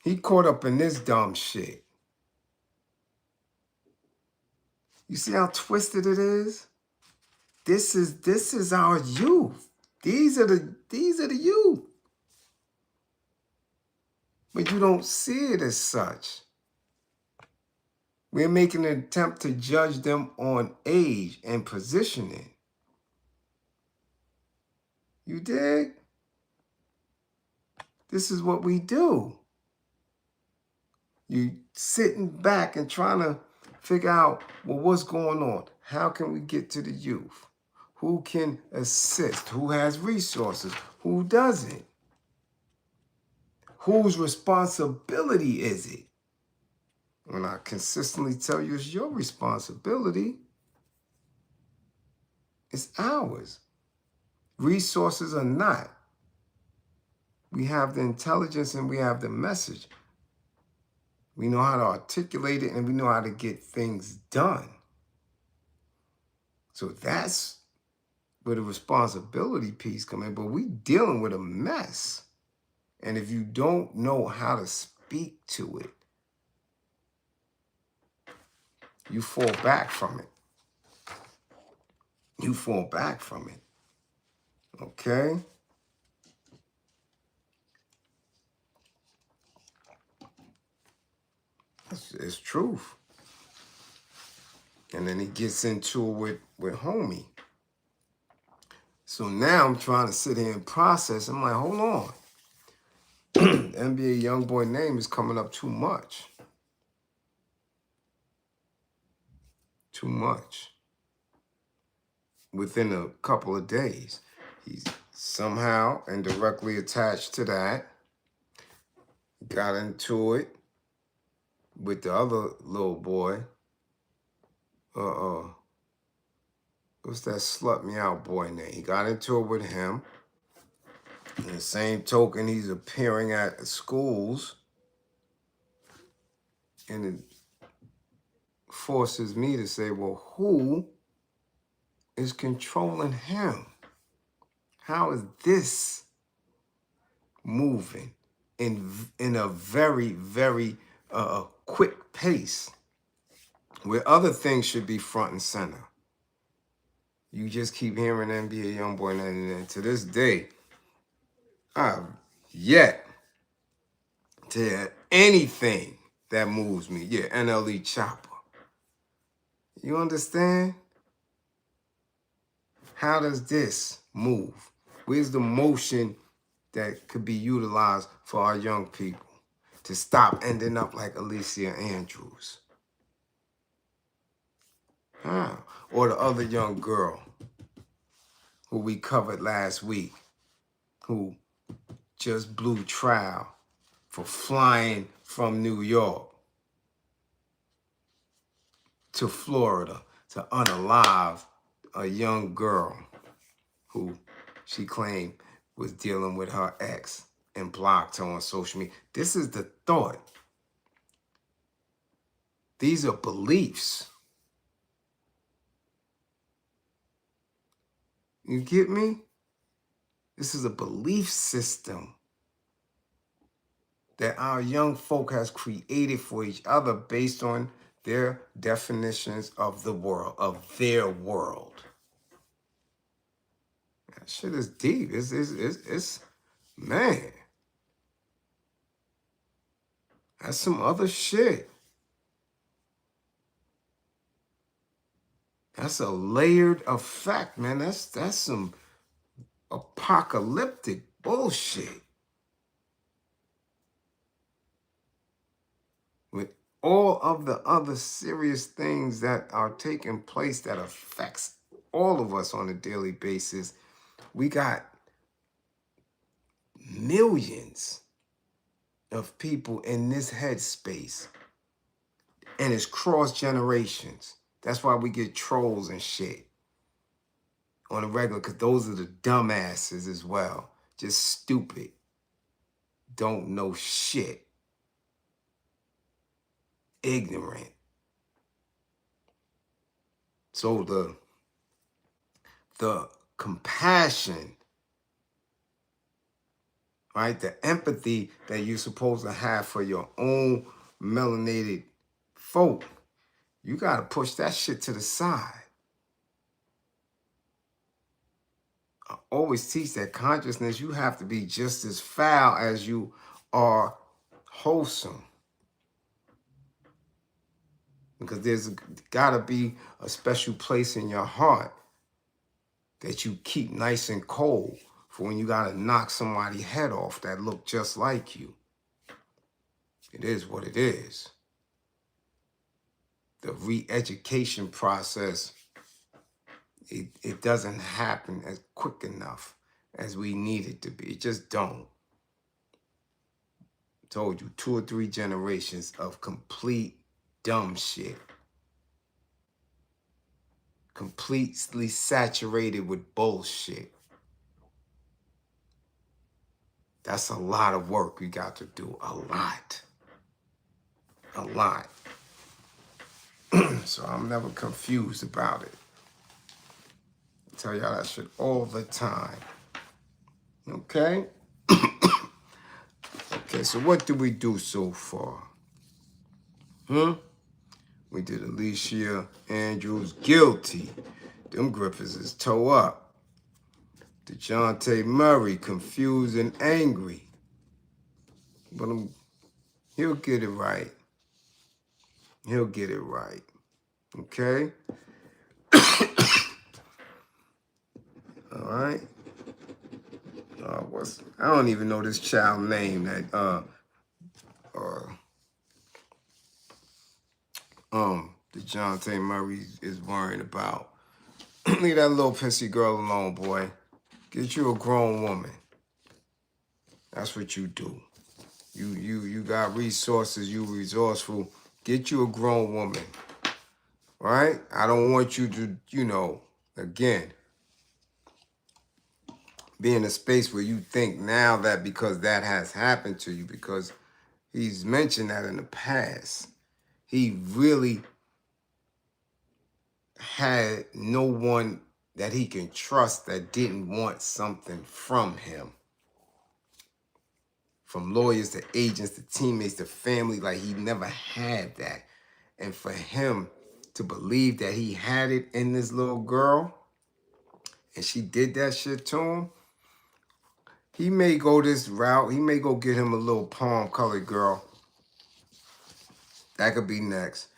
He caught up in this dumb shit. You see how twisted it is? This is our youth. These are the youth. But you don't see it as such. We're making an attempt to judge them on age and positioning. You dig? This is what we do. You sitting back and trying to figure out, well, what's going on? How can we get to the youth? Who can assist? Who has resources? Who doesn't? Whose responsibility is it? When I consistently tell you it's your responsibility, it's ours. Resources are not. We have the intelligence and we have the message. We know how to articulate it and we know how to get things done. So that's where the responsibility piece comes in. But we dealing with a mess. And if you don't know how to speak to it, you fall back from it. You fall back from it. Okay? It's truth. And then he gets into it with homie. So now I'm trying to sit here and process. I'm like, hold on. NBA Youngboy name is coming up too much. Too much. Within a couple of days. He's somehow indirectly attached to that. got into it with the other little boy. What's that slut me out boy name? He got into it with him. In the same token, he's appearing at schools, and it forces me to say, well, who is controlling him? How is this moving in a very, very quick pace where other things should be front and center? You just keep hearing NBA YoungBoy, and to this day, I've yet to hear anything that moves me. Yeah, NLE Chopper. You understand? How does this move? Where's the motion that could be utilized for our young people to stop ending up like Alicia Andrews? Or the other young girl who we covered last week, who just blew trial for flying from New York to Florida to unalive a young girl who she claimed was dealing with her ex and blocked her on social media. This is the thought. These are beliefs. You get me? This is a belief system that our young folk has created for each other based on their definitions of the world, of their world. That shit is deep. It's man. That's some other shit. That's a layered effect, man. That's some apocalyptic bullshit. With all of the other serious things that are taking place that affects all of us on a daily basis, we got millions of people in this headspace, and it's cross generations. That's why we get trolls and shit on a regular, because those are the dumbasses as well. Just stupid. Don't know shit. Ignorant. So the compassion, right? The empathy that you're supposed to have for your own melanated folk, you got to push that shit to the side. I always teach that consciousness, you have to be just as foul as you are wholesome. Because there's got to be a special place in your heart that you keep nice and cold for when you got to knock somebody's head off that look just like you. It is what it is. The re-education process, it doesn't happen as quick enough as we need it to be. It just don't. I told you, 2 or 3 generations of complete dumb shit. Completely saturated with bullshit. That's a lot of work we got to do. A lot. A lot. So I'm never confused about it. I tell y'all that shit all the time. Okay? Okay, so what did we do so far? We did Alicia Andrews guilty. Them grippers is toe up. Dejounte Murray confused and angry. But he'll get it right. He'll get it right. Okay? All right? I don't even know this child name that Dejounte Murray is worrying about. Leave that little pissy girl alone, boy. Get you a grown woman. That's what you do. You got resources, you resourceful. Get you a grown woman, right? I don't want you to, again, be in a space where you think now that because that has happened to you, because he's mentioned that in the past, he really had no one that he can trust that didn't want something from him. From lawyers to agents to teammates to family, like he never had that. And for him to believe that he had it in this little girl and she did that shit to him, he may go this route. He may go get him a little palm-colored girl. That could be next.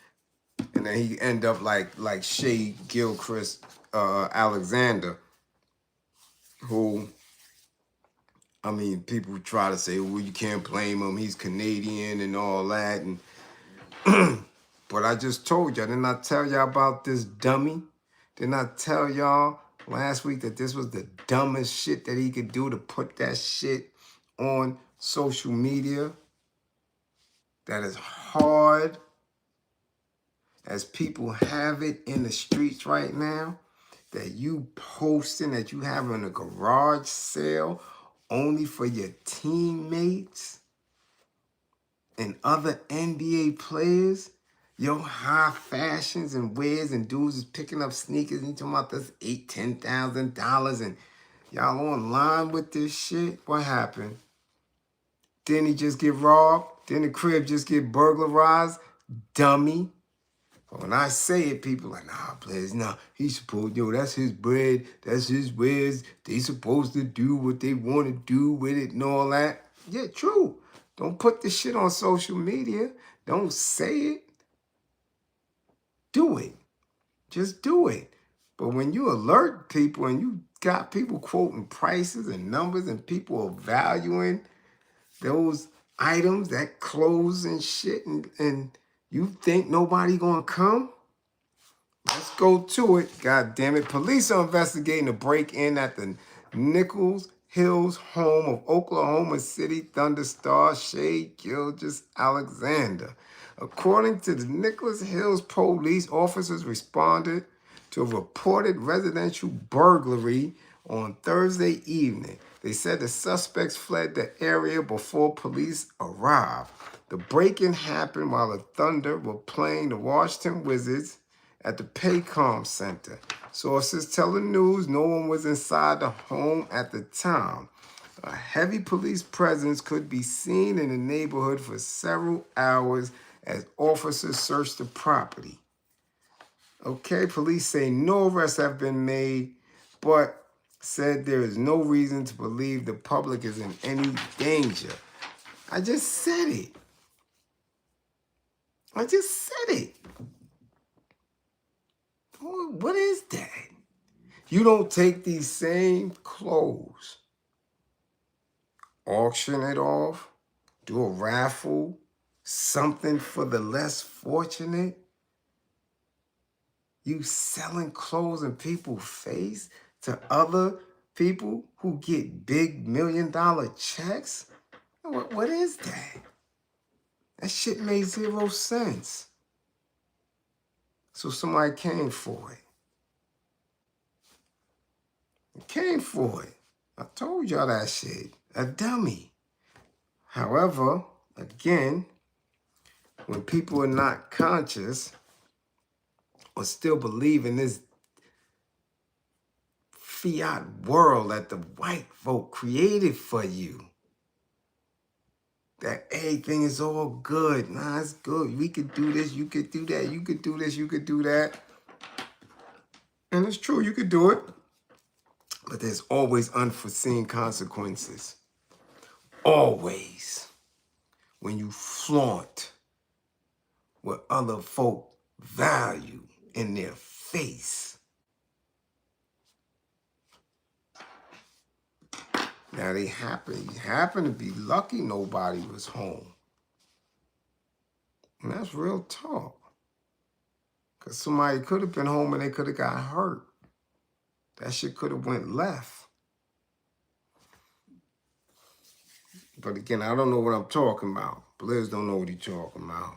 And then he end up like Shea Gilchrist Alexander, who, I mean, people try to say, well, you can't blame him. He's Canadian and all that. And but I just told y'all, didn't I tell y'all about this dummy? Didn't I tell y'all last week that this was the dumbest shit that he could do to put that shit on social media? That is hard as people have it in the streets right now, that you posting that you having a garage sale only for your teammates and other NBA players. Your high fashions and wears and dudes is picking up sneakers and you talking about this $8,000-$10,000 and y'all online with this shit. What happened? Didn't he just get robbed? Didn't the crib just get burglarized? Dummy. But when I say it, people are like, nah, Bliz, nah, he's supposed, that's his bread, that's his wares. They supposed to do what they want to do with it and all that. Yeah, true. Don't put this shit on social media. Don't say it. Do it. Just do it. But when you alert people and you got people quoting prices and numbers and people are valuing those items, that clothes and shit, and you think nobody gonna come? Let's go to it. God damn it. Police are investigating a break-in at the Nichols Hills home of Oklahoma City Thunder star Shea Gilgeous Alexander. According to the Nichols Hills police, officers responded to a reported residential burglary on Thursday evening. They said the suspects fled the area before police arrived. The break-in happened while the Thunder were playing the Washington Wizards at the Paycom Center. Sources tell the news no one was inside the home at the time. A heavy police presence could be seen in the neighborhood for several hours as officers searched the property. Okay, police say no arrests have been made, but said there is no reason to believe the public is in any danger. I just said it. I just said it. What is that? You don't take these same clothes, auction it off, do a raffle, something for the less fortunate. You selling clothes in people's face to other people who get big $1 million checks? What is that? That shit made 0 sense. So somebody came for it. Came for it. I told y'all that shit. A dummy. However, again, when people are not conscious or still believe in this fiat world that the white folk created for you, that everything is all good. Nah, it's good. We could do this. You could do that. You could do this. You could do that. And it's true. You could do it. But there's always unforeseen consequences. Always. When you flaunt what other folk value in their face. Now they happen to be lucky nobody was home. And that's real talk. Because somebody could have been home and they could have got hurt. That shit could have went left. But again, I don't know what I'm talking about. Bliz don't know what he's talking about.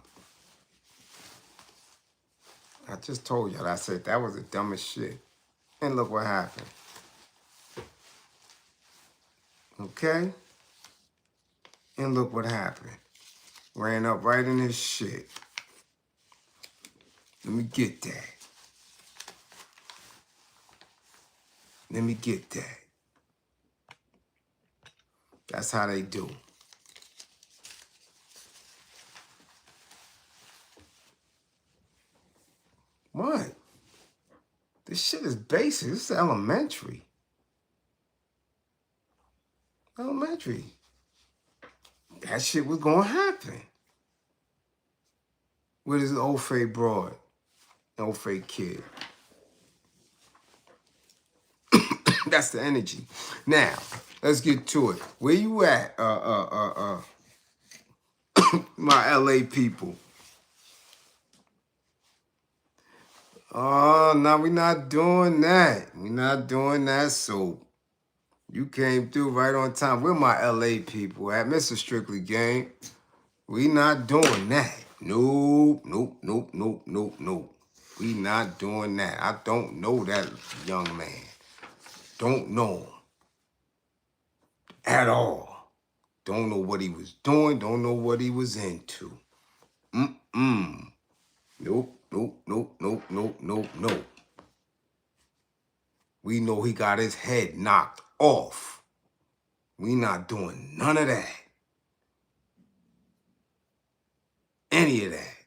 I just told y'all. I said that was the dumbest shit. And look what happened. Okay? And look what happened. Ran up right in his shit. Let me get that. Let me get that. That's how they do. What? This shit is basic. This is elementary. Elementary. That shit was gonna happen. With his old fake broad, old fake kid. That's the energy. Now, let's get to it. Where you at, my LA people? Oh, no, we're not doing that. We're not doing that, so you came through right on time. Where my LA people at? Mr. Strictly Gang. We not doing that. Nope, nope, nope, nope, nope, nope. We not doing that. I don't know that young man. Don't know him at all. Don't know what he was doing. Don't know what he was into. Nope, nope, nope, nope, nope, nope, nope. We know he got his head knocked off. We not doing none of that. Any of that.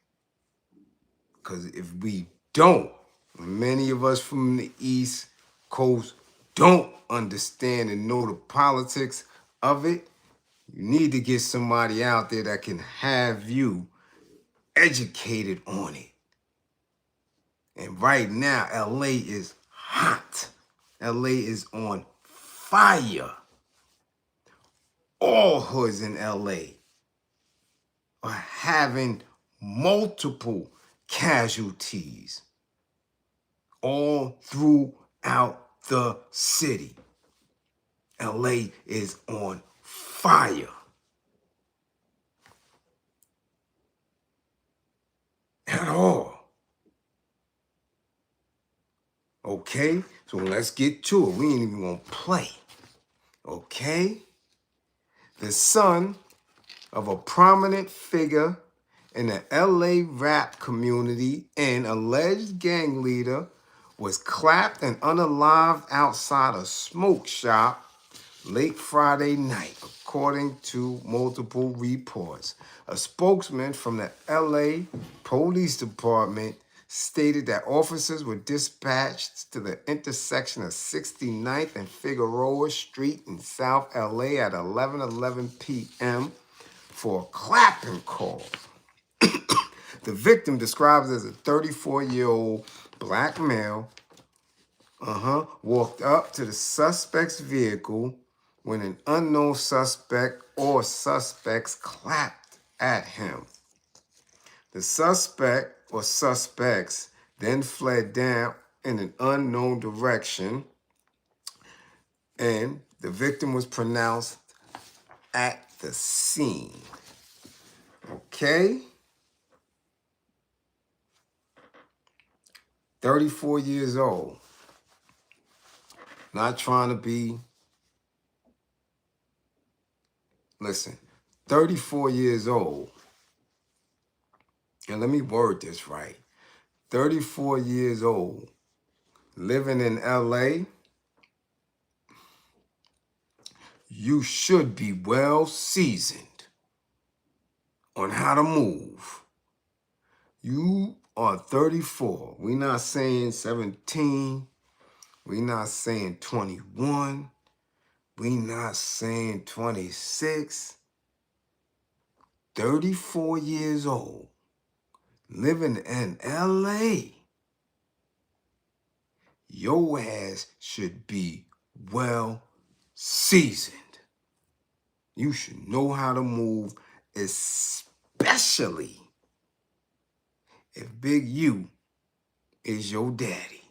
Because if we don't, many of us from the East Coast don't understand and know the politics of it, you need to get somebody out there that can have you educated on it. And right now, LA is hot. LA is on fire. All hoods in LA are having multiple casualties all throughout the city. LA is on fire. At all. Okay? So let's get to it. We ain't even gonna play. Okay? The son of a prominent figure in the LA rap community and alleged gang leader was clapped and unalived outside a smoke shop late Friday night, according to multiple reports. A spokesman from the LA Police Department stated that officers were dispatched to the intersection of 69th and Figueroa Street in South LA at 11:11 p.m. for a clapping call. The victim, described as a 34-year-old black male, walked up to the suspect's vehicle when an unknown suspect or suspects clapped at him. The suspect or suspects then fled down in an unknown direction, and the victim was pronounced at the scene. Okay? 34 years old. Not trying to be... Listen, 34 years old. And let me word this right. 34 years old, living in LA, you should be well seasoned on how to move. You are 34. We're not saying 17. We're not saying 21. We're not saying 26. 34 years old, living in LA. Your ass should be well seasoned. You should know how to move, especially if Big U is your daddy.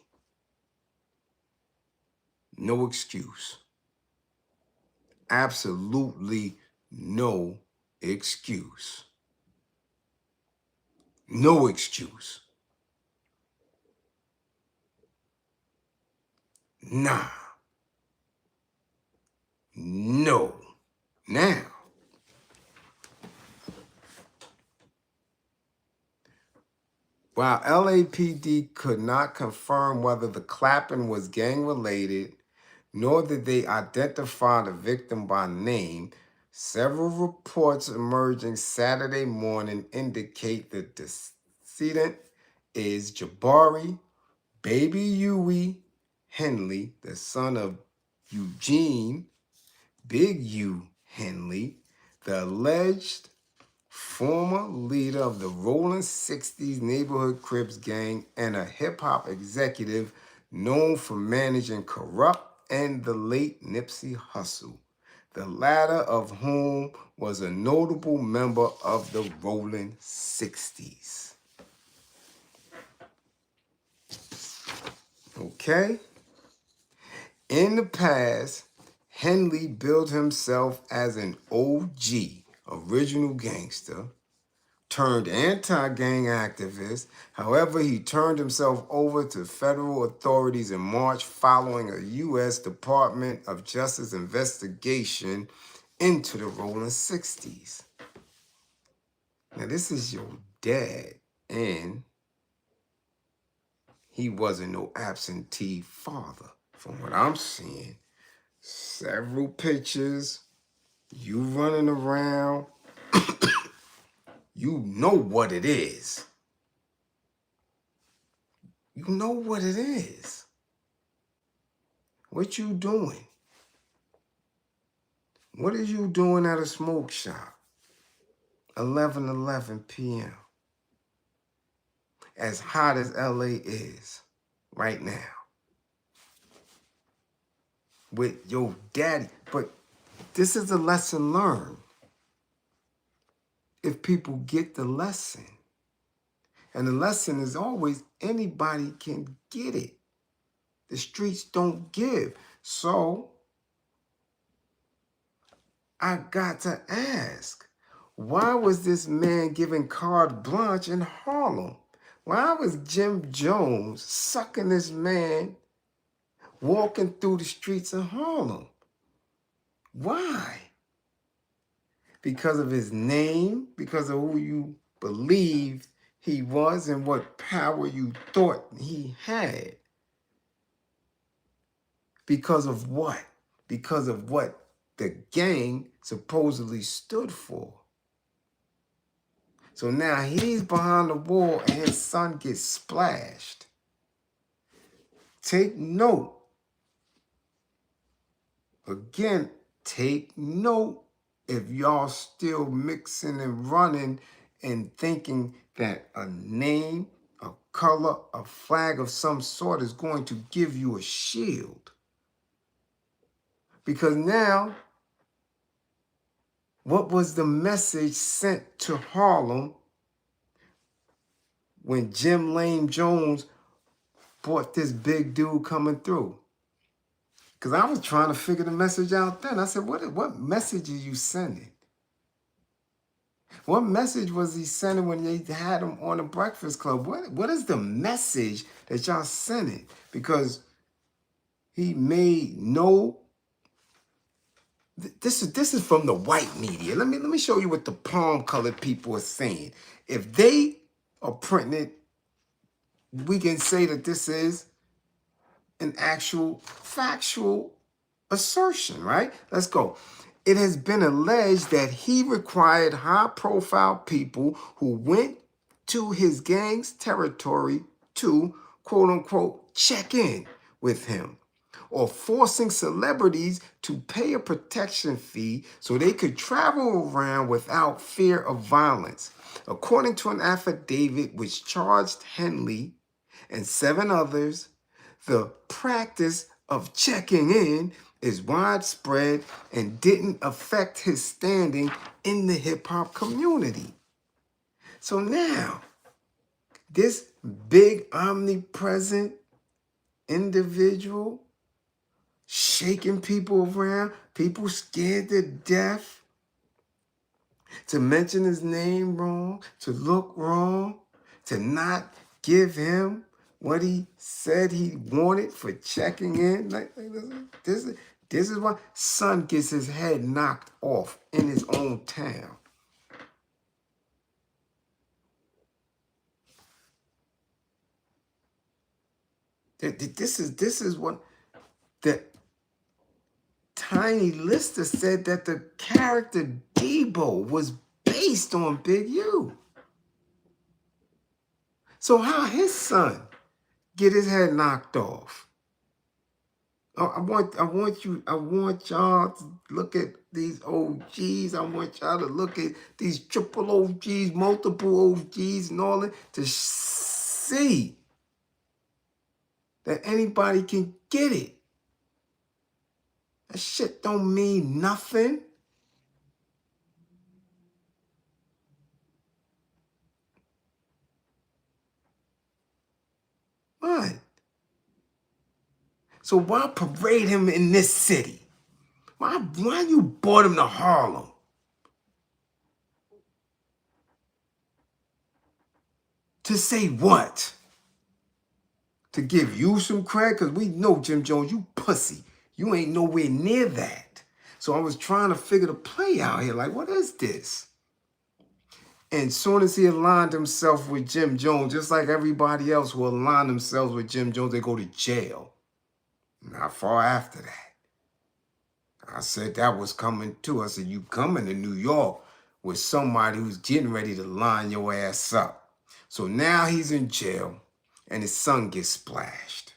No excuse. Absolutely no excuse. No excuse. Nah. No. Now, while LAPD could not confirm whether the clapping was gang-related, nor did they identify the victim by name, several reports emerging Saturday morning indicate the decedent is Jabari Baby Huey Henley, the son of Eugene Big U Henley, the alleged former leader of the Rolling 60s neighborhood Crips gang and a hip-hop executive known for managing Corrupt and the late Nipsey Hussle, the latter of whom was a notable member of the Rolling 60s. Okay? In the past, Henley billed himself as an OG, original gangster, turned anti-gang activist. However, he turned himself over to federal authorities in March following a U.S. Department of Justice investigation into the Rolling 60s. Now, this is your dad, and he wasn't no absentee father. From what I'm seeing, several pictures, you running around, you know what it is. You know what it is. What you doing? What are you doing at a smoke shop? 11:11 p.m. As hot as LA is right now. With your daddy. But this is a lesson learned. If people get the lesson. And the lesson is always anybody can get it. The streets don't give. So I got to ask, why was this man given carte blanche in Harlem? Why was Jim Jones sucking this man walking through the streets of Harlem? Why? Because of his name? Because of who you believed he was and what power you thought he had? Because of what? Because of what the gang supposedly stood for. So now he's behind the wall and his son gets splashed. Take note. Again, take note if y'all still mixing and running and thinking that a name, a color, a flag of some sort is going to give you a shield. Because now, what was the message sent to Harlem when Jim Lame Jones brought this big dude coming through? Because I was trying to figure the message out then. I said, what message are you sending? What message was he sending when they had him on the Breakfast Club? What is the message that y'all sending? Because he made no... This is from the white media. Let me show you what the palm-colored people are saying. If they are printing it, we can say that this is an actual factual assertion, right? Let's go. It has been alleged that he required high-profile people who went to his gang's territory to, quote-unquote, check in with him, or forcing celebrities to pay a protection fee so they could travel around without fear of violence. According to an affidavit which charged Henley and 7 others, the practice of checking in is widespread and didn't affect his standing in the hip-hop community. So now, this big omnipresent individual shaking people around, people scared to death, to mention his name wrong, to look wrong, to not give him what he said he wanted for checking in. Listen, this is why son gets his head knocked off in his own town. This is what the Tiny Lister said, that the character Debo was based on Big U. So how his son get his head knocked off? I want y'all to look at these OGs. I want y'all to look at these triple OGs, multiple OGs, and all that, to see that anybody can get it. That shit don't mean nothing. What? So why parade him in this city? Why you brought him to Harlem? To say what? To give you some credit? Because we know, Jim Jones, you pussy. You ain't nowhere near that. So I was trying to figure the play out here. Like, what is this? And as soon as he aligned himself with Jim Jones, just like everybody else who aligned themselves with Jim Jones, they go to jail. Not far after that. I said that was coming too. I said, you coming to New York with somebody who's getting ready to line your ass up. So now he's in jail and his son gets splashed.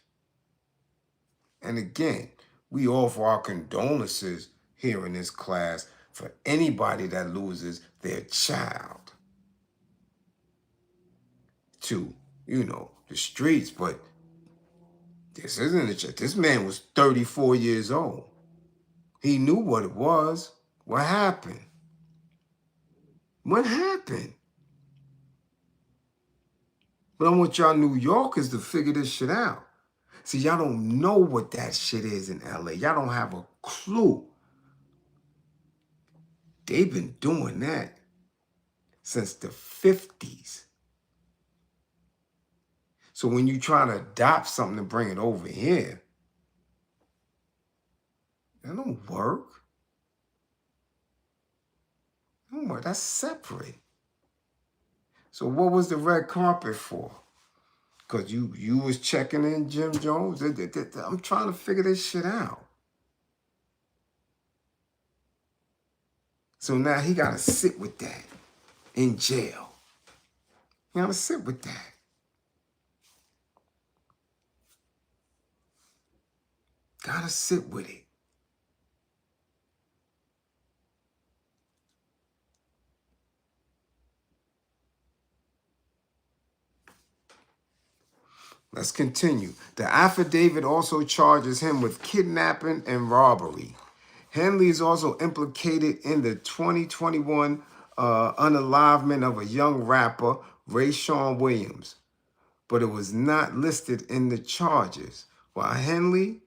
And again, we offer our condolences here in this class for anybody that loses their child to, the streets. But this isn't a child. This man was 34 years old. He knew what it was. What happened? What happened? But I want y'all New Yorkers to figure this shit out. See, y'all don't know what that shit is in LA. Y'all don't have a clue. They've been doing that since the 50s. So when you try to adopt something and bring it over here, that don't work. That don't work. That's separate. So what was the red carpet for? Because you was checking in Jim Jones? I'm trying to figure this shit out. So now he got to sit with that in jail. He got to sit with that. Got to sit with it. Let's continue. The affidavit also charges him with kidnapping and robbery. Henley is also implicated in the 2021 unalivement of a young rapper, Rayshawn Williams, but it was not listed in the charges. While Henley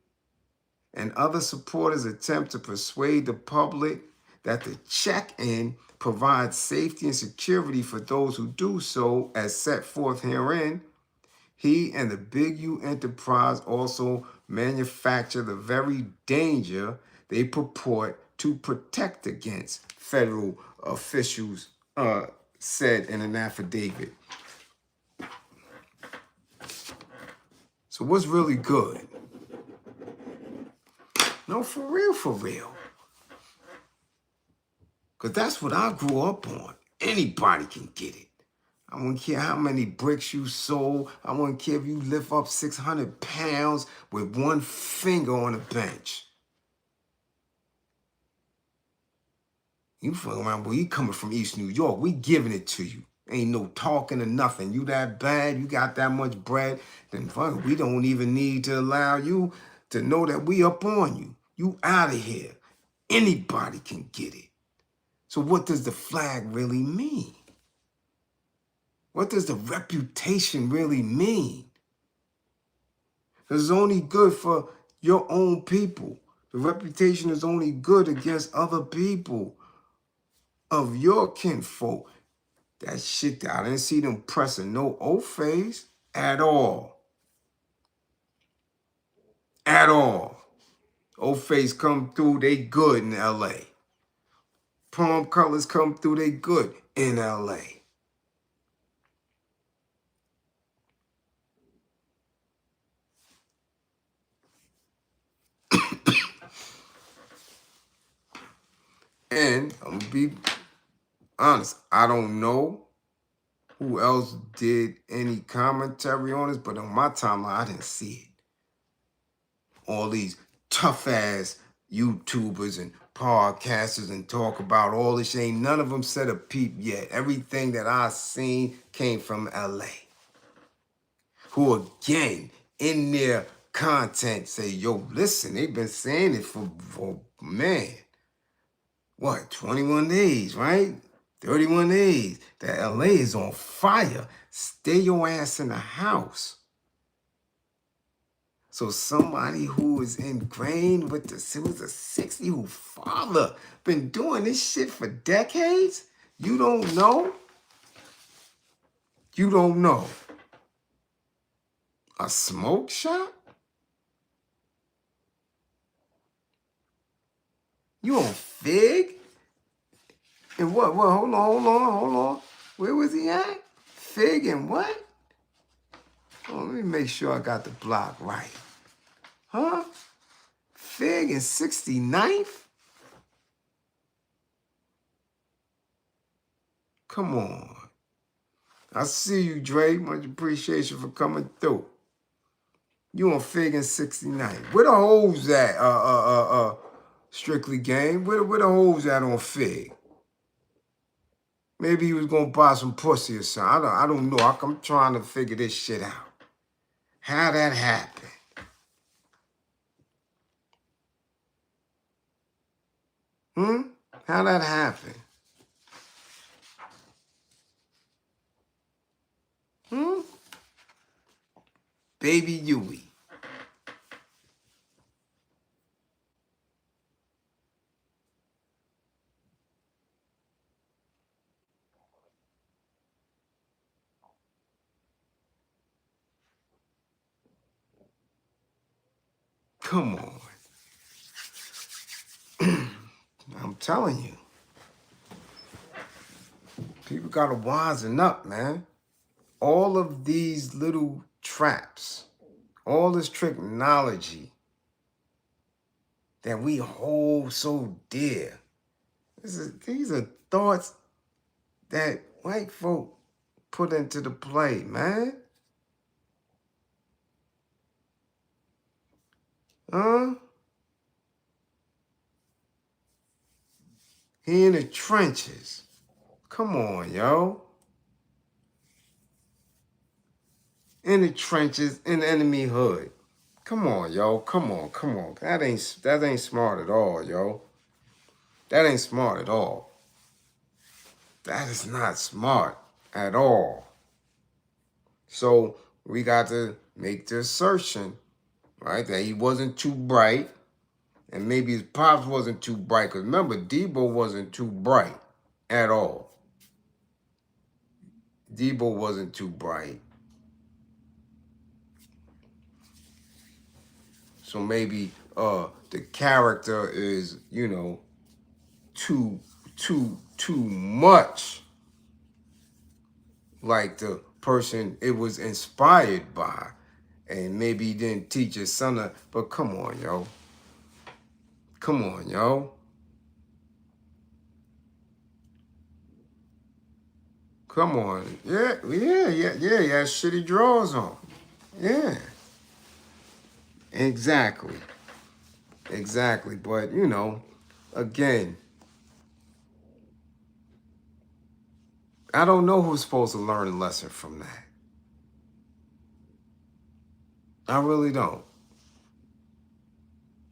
and other supporters attempt to persuade the public that the check-in provides safety and security for those who do so, as set forth herein, he and the Big U enterprise also manufacture the very danger they purport to protect against, federal officials said in an affidavit. So what's really good? No, for real. Because that's what I grew up on. Anybody can get it. I wouldn't care how many bricks you sold. I wouldn't care if you lift up 600 pounds with one finger on a bench. You fucking around, boy. You coming from East New York. We giving it to you. Ain't no talking or nothing. You that bad, you got that much bread, then fuck, we don't even need to allow you to know that we up on you. You out of here. Anybody can get it. So what does the flag really mean? What does the reputation really mean? Because it's only good for your own people. The reputation is only good against other people. of your kinfolk. That shit, I didn't see them pressing no O-phase at all. At all. O-phase come through, they good in L.A. Palm colors come through, they good in L.A. And I'm gonna be honest, I don't know who else did any commentary on this, but on my timeline, I didn't see it. All these tough-ass YouTubers and podcasters and talk about all this shit. Ain't none of them said a peep yet. Everything that I seen came from LA. Who, again, in their content say, yo, listen, they've been saying it for man, what, 21 days, right? 31 days. That LA is on fire. Stay your ass in the house. So somebody who is ingrained with this, who's a 60 who father, been doing this shit for decades, you don't know? You don't know. A smoke shop? You on Fig? And what, hold on. Where was he at? Fig and what? Oh, let me make sure I got the block right. Huh? Fig and 69th? Come on. I see you, Dre. Much appreciation for coming through. You on Fig and 69. Where the hoes at, Strictly Game? Where the hoes at on Fig? Maybe he was gonna buy some pussy or something. I don't know. I'm trying to figure this shit out. How that happened? How that happened? Baby Yui. Come on. I'm telling you. People gotta wisen up, man. All of these little traps, all this technology that we hold so dear. These are thoughts that white folk put into the play, man. Huh? He in the trenches. Come on, yo. In the trenches, in the enemy hood. Come on, yo. Come on. That ain't smart at all, yo. That ain't smart at all. That is not smart at all. So we got to make the assertion, right, that he wasn't too bright, and maybe his pops wasn't too bright. Because remember, Debo wasn't too bright at all. Debo wasn't too bright. So maybe the character is, too much like the person it was inspired by. And maybe he didn't teach his son, but come on, yo. Come on, yo. Come on. Yeah, shitty drawers on. Yeah. Exactly. But, again, I don't know who's supposed to learn a lesson from that. I really don't.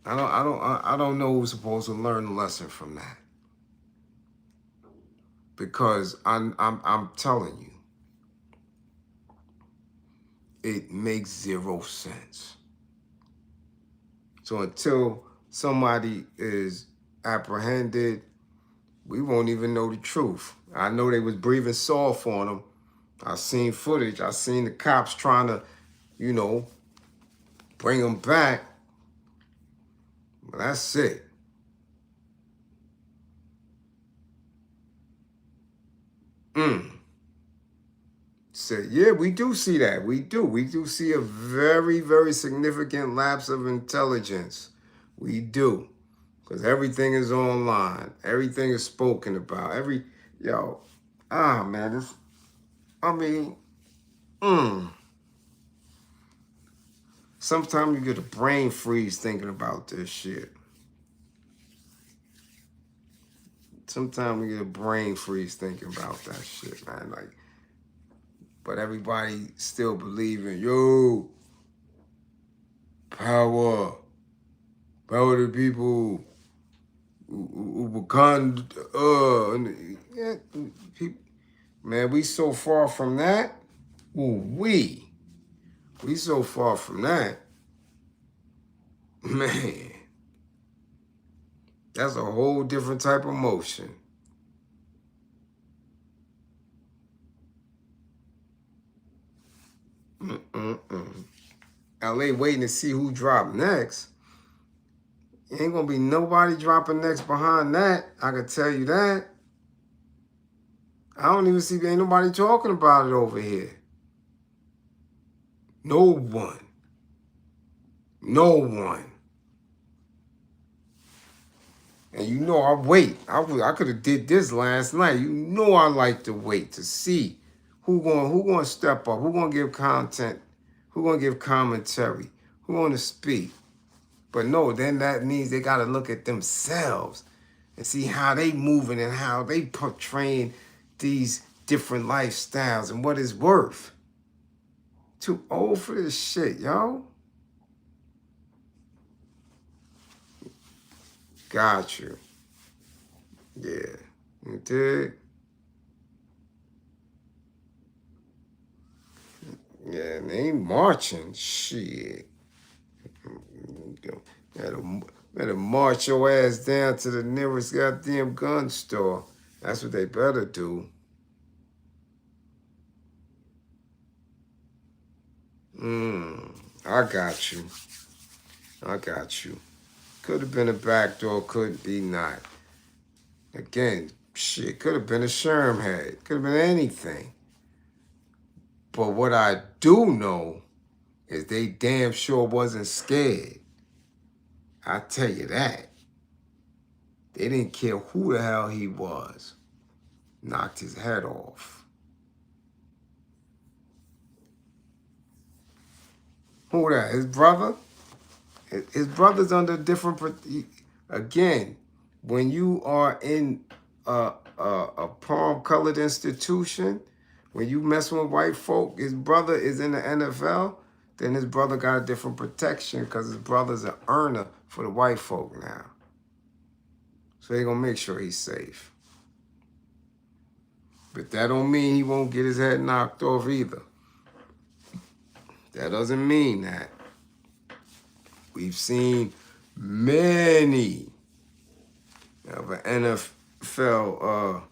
I don't know who's supposed to learn a lesson from that. Because I'm telling you, it makes zero sense. So until somebody is apprehended we won't even know the truth. I know they was breathing soft on him. I seen footage. I seen the cops trying to, you know, bring him back. But that's it. Said, yeah, we do see that. We do. We do see a very, very significant lapse of intelligence. We do. Because everything is online. Everything is spoken about. Man, this, I mean, sometimes you get a brain freeze thinking about this shit. Sometimes you get a brain freeze thinking about that shit, man. Like, but everybody still believing, yo, power to people who become, man, we so far from that. Ooh, we so far from that. Man, that's a whole different type of motion. LA waiting to see who drop next. Ain't gonna be nobody dropping next behind that. I can tell you that. I don't even see ain't nobody talking about it over here. No one. And you know I wait. I could have did this last night. You know I like to wait to see who gonna step up, who gonna give content, who gonna give commentary, who gonna speak. But no, then that means they gotta look at themselves and see how they moving and how they portraying these different lifestyles and what it's worth. Too old for this shit, yo. Got you. Yeah. You dig? Yeah, and they ain't marching. Shit. Better march your ass down to the nearest goddamn gun store. That's what they better do. I got you. Could have been a backdoor, couldn't be not. Again, shit, could have been a Sherm head. Could have been anything. But what I do know is they damn sure wasn't scared. I tell you that. They didn't care who the hell he was. Knocked his head off. Who that? His brother? His brother's under different... Again, when you are in a palm-colored institution, when you messing with white folk, his brother is in the NFL, then his brother got a different protection because his brother's an earner for the white folk now. So they're going to make sure he's safe. But that don't mean he won't get his head knocked off either. That doesn't mean that. We've seen many of an NFL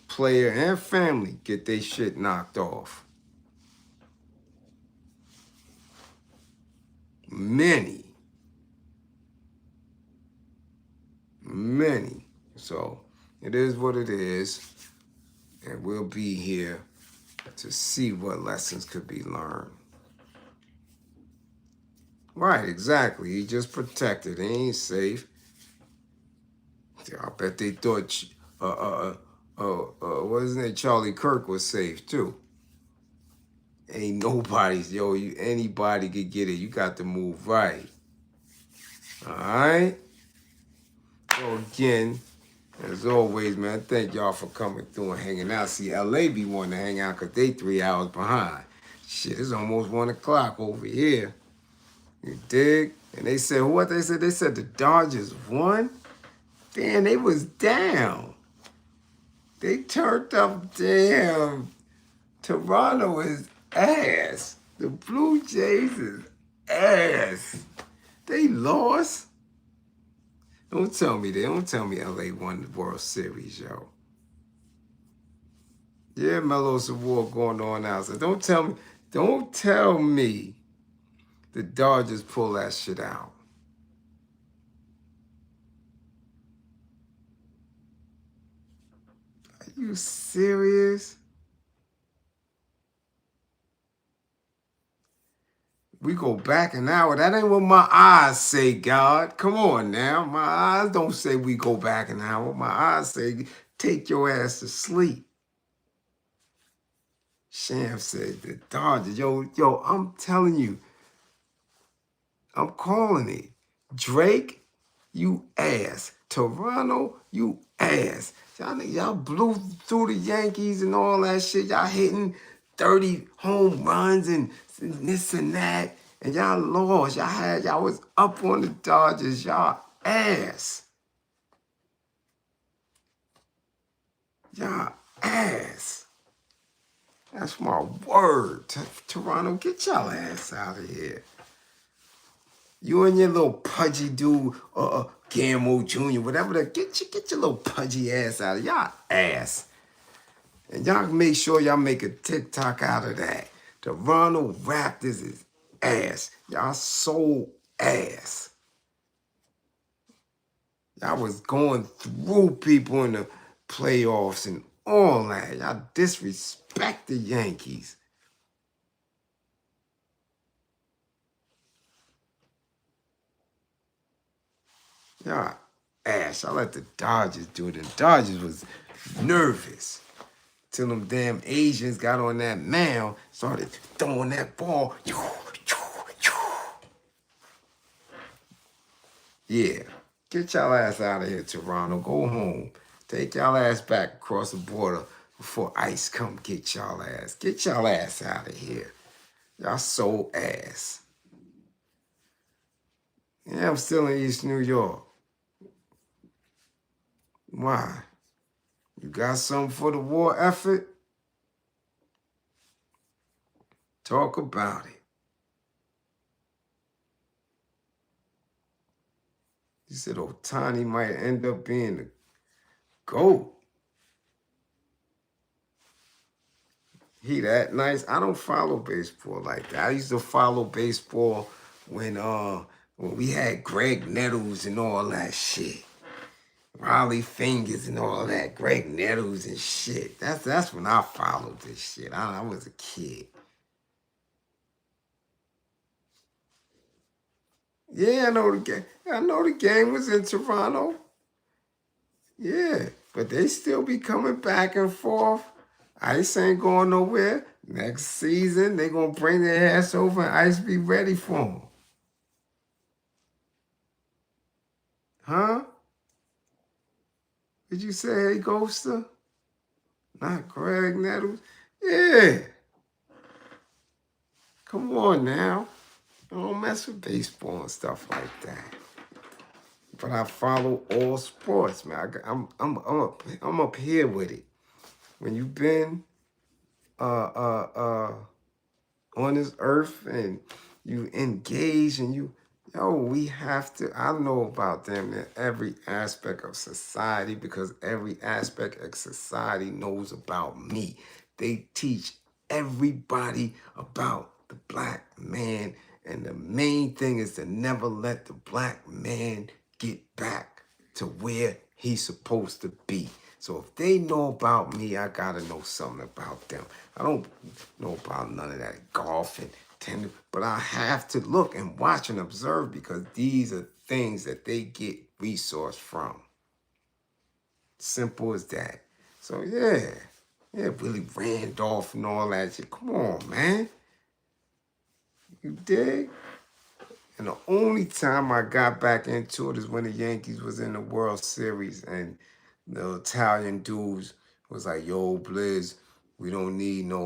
player and family get their shit knocked off. Many. So it is what it is. And we'll be here to see what lessons could be learned. Right, exactly. He just protected. He ain't safe. I bet they thought, what is his name? Charlie Kirk was safe too. Ain't nobody's, anybody could get it. You got to move right. All right? So again, as always, man, thank y'all for coming through and hanging out. See, LA be wanting to hang out because they 3 hours behind. Shit, it's almost 1 o'clock over here. You dig? And they said, what they said? They said the Dodgers won? Damn, they was down. They turned up damn Toronto is ass. The Blue Jays is ass. They lost. Don't tell me that. Don't tell me LA won the World Series, yo. Yeah, Melo's award going on now. So don't tell me the Dodgers pull that shit out. Are you serious? We go back an hour. That ain't what my eyes say, God. Come on now. My eyes don't say we go back an hour. My eyes say take your ass to sleep. Sham said the Dodgers. Yo, I'm telling you. I'm calling it. Drake, you ass. Toronto, you ass. Y'all blew through the Yankees and all that shit. Y'all hitting 30 home runs and this and that. And y'all lost. Y'all was up on the Dodgers. Y'all ass. Y'all ass. That's my word. Toronto, get y'all ass out of here. You and your little pudgy dude, Gammo Jr., whatever that, get your little pudgy ass out of y'all ass. And y'all make sure y'all make a TikTok out of that. Toronto Raptors is ass. Y'all so ass. Y'all was going through people in the playoffs and all that. Y'all disrespect the Yankees. Y'all ass. I let the Dodgers do it. The Dodgers was nervous. Till them damn Asians got on that mound, started throwing that ball. Yeah, get y'all ass out of here, Toronto. Go home. Take y'all ass back across the border before ICE come get y'all ass. Get y'all ass out of here. Y'all so ass. Yeah, I'm still in East New York. Why? You got something for the war effort? Talk about it. You said Otani might end up being the GOAT. He that nice? I don't follow baseball like that. I used to follow baseball when we had Greg Nettles and all that shit. Raleigh Fingers and all that. Greg Nettles and shit. That's when I followed this shit. I was a kid. Yeah, I know the game. I know the game was in Toronto. Yeah, but they still be coming back and forth. Ice ain't going nowhere. Next season, they going to bring their ass over and Ice be ready for them. Huh? Did you say, hey, Ghoster? Not Greg Nettles? Yeah. Come on now. I don't mess with baseball and stuff like that. But I follow all sports, man. I'm up here with it. When you've been on this earth and you engage and we have to, I know about them in every aspect of society because every aspect of society knows about me. They teach everybody about the black man, and the main thing is to never let the black man get back to where he's supposed to be. So if they know about me, I gotta know something about them. I don't know about none of that golf and tennis, but I have to look and watch and observe because these are things that they get resource from. Simple as that. So yeah, Willie Randolph and all that shit. Come on, man. You dig? And the only time I got back into it is when the Yankees was in the World Series and the Italian dudes was like, yo, Bliz, we don't need no,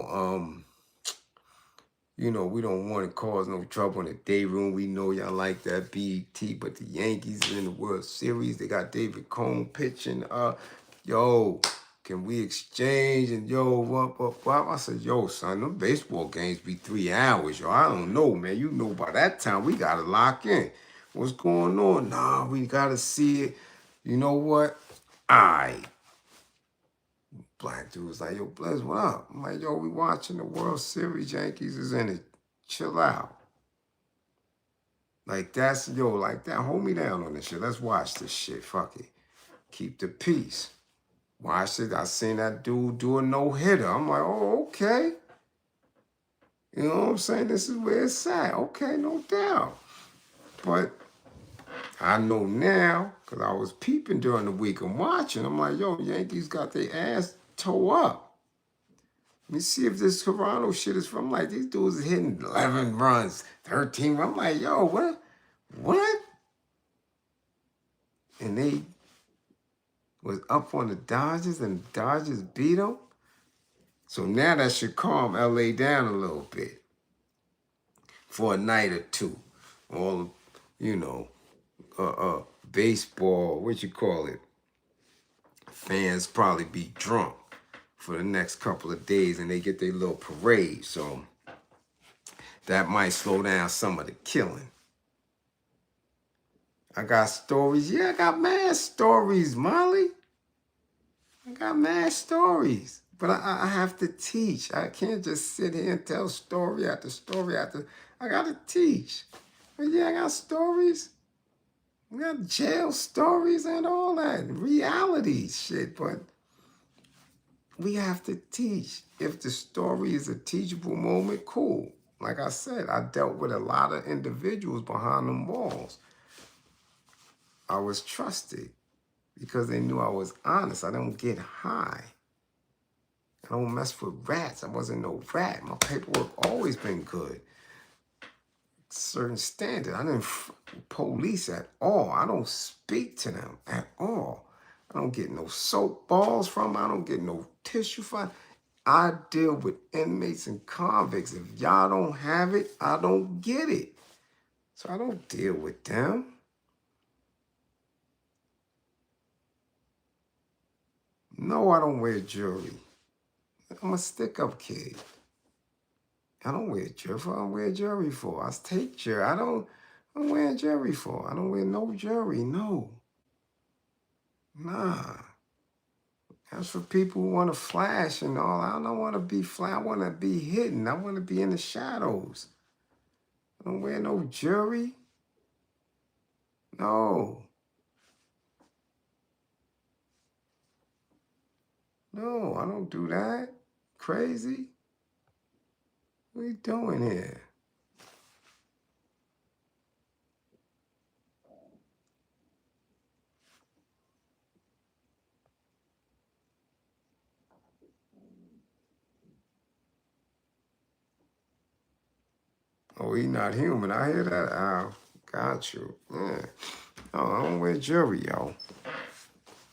we don't want to cause no trouble in the day room. We know y'all like that BT, but the Yankees are in the World Series. They got David Cone pitching. Yo, can we exchange? And yo, what? I said, yo, son, them baseball games be 3 hours, yo. I don't know, man. You know by that time we got to lock in. What's going on? Nah, we gotta see it. You know what? Alright. Black dude was like, yo, Bliz, what up? I'm like, yo, we watching the World Series. Yankees is in it. Chill out. Like, that's, yo, like that. Hold me down on this shit. Let's watch this shit. Fuck it. Keep the peace. Watch it. I seen that dude do a no-hitter. I'm like, oh, okay. You know what I'm saying? This is where it's at. Okay, no doubt. But I know now, because I was peeping during the week and watching. I'm like, yo, Yankees got their ass toe up. Let me see if this Toronto shit is from, like, these dudes is hitting 11 runs, 13 runs. I'm like, yo, what? What? And they was up on the Dodgers, and the Dodgers beat them. So now that should calm LA down a little bit for a night or two. All, you know, baseball, what you call it? Fans probably be drunk for the next couple of days, and they get their little parade. So that might slow down some of the killing. I got stories. Yeah, I got mad stories, Molly. I got mad stories. But I have to teach. I can't just sit here and tell story after story after. I got to teach. But yeah, I got stories. We got jail stories and all that. Reality shit. But we have to teach. If the story is a teachable moment, cool. Like I said, I dealt with a lot of individuals behind them walls. I was trusted because they knew I was honest. I don't get high. I don't mess with rats. I wasn't no rat. My paperwork always been good. Certain standard. I didn't police at all. I don't speak to them at all. I don't get no soap balls from them. I don't get no tissue from. I deal with inmates and convicts. If y'all don't have it, I don't get it. So I don't deal with them. No, I don't wear jewelry. I'm a stick-up kid. I don't wear jewelry. I don't wear jewelry for. I take jewelry. I don't wear jewelry for. I don't wear no jewelry. No. Nah. That's for people who want to flash and all. I don't want to be flash. I want to be hidden. I want to be in the shadows. I don't wear no jewelry. No. No, I don't do that. Crazy? What are you doing here? Oh, he not human. I hear that. Oh, got you. Yeah. No, I don't wear jewelry, yo.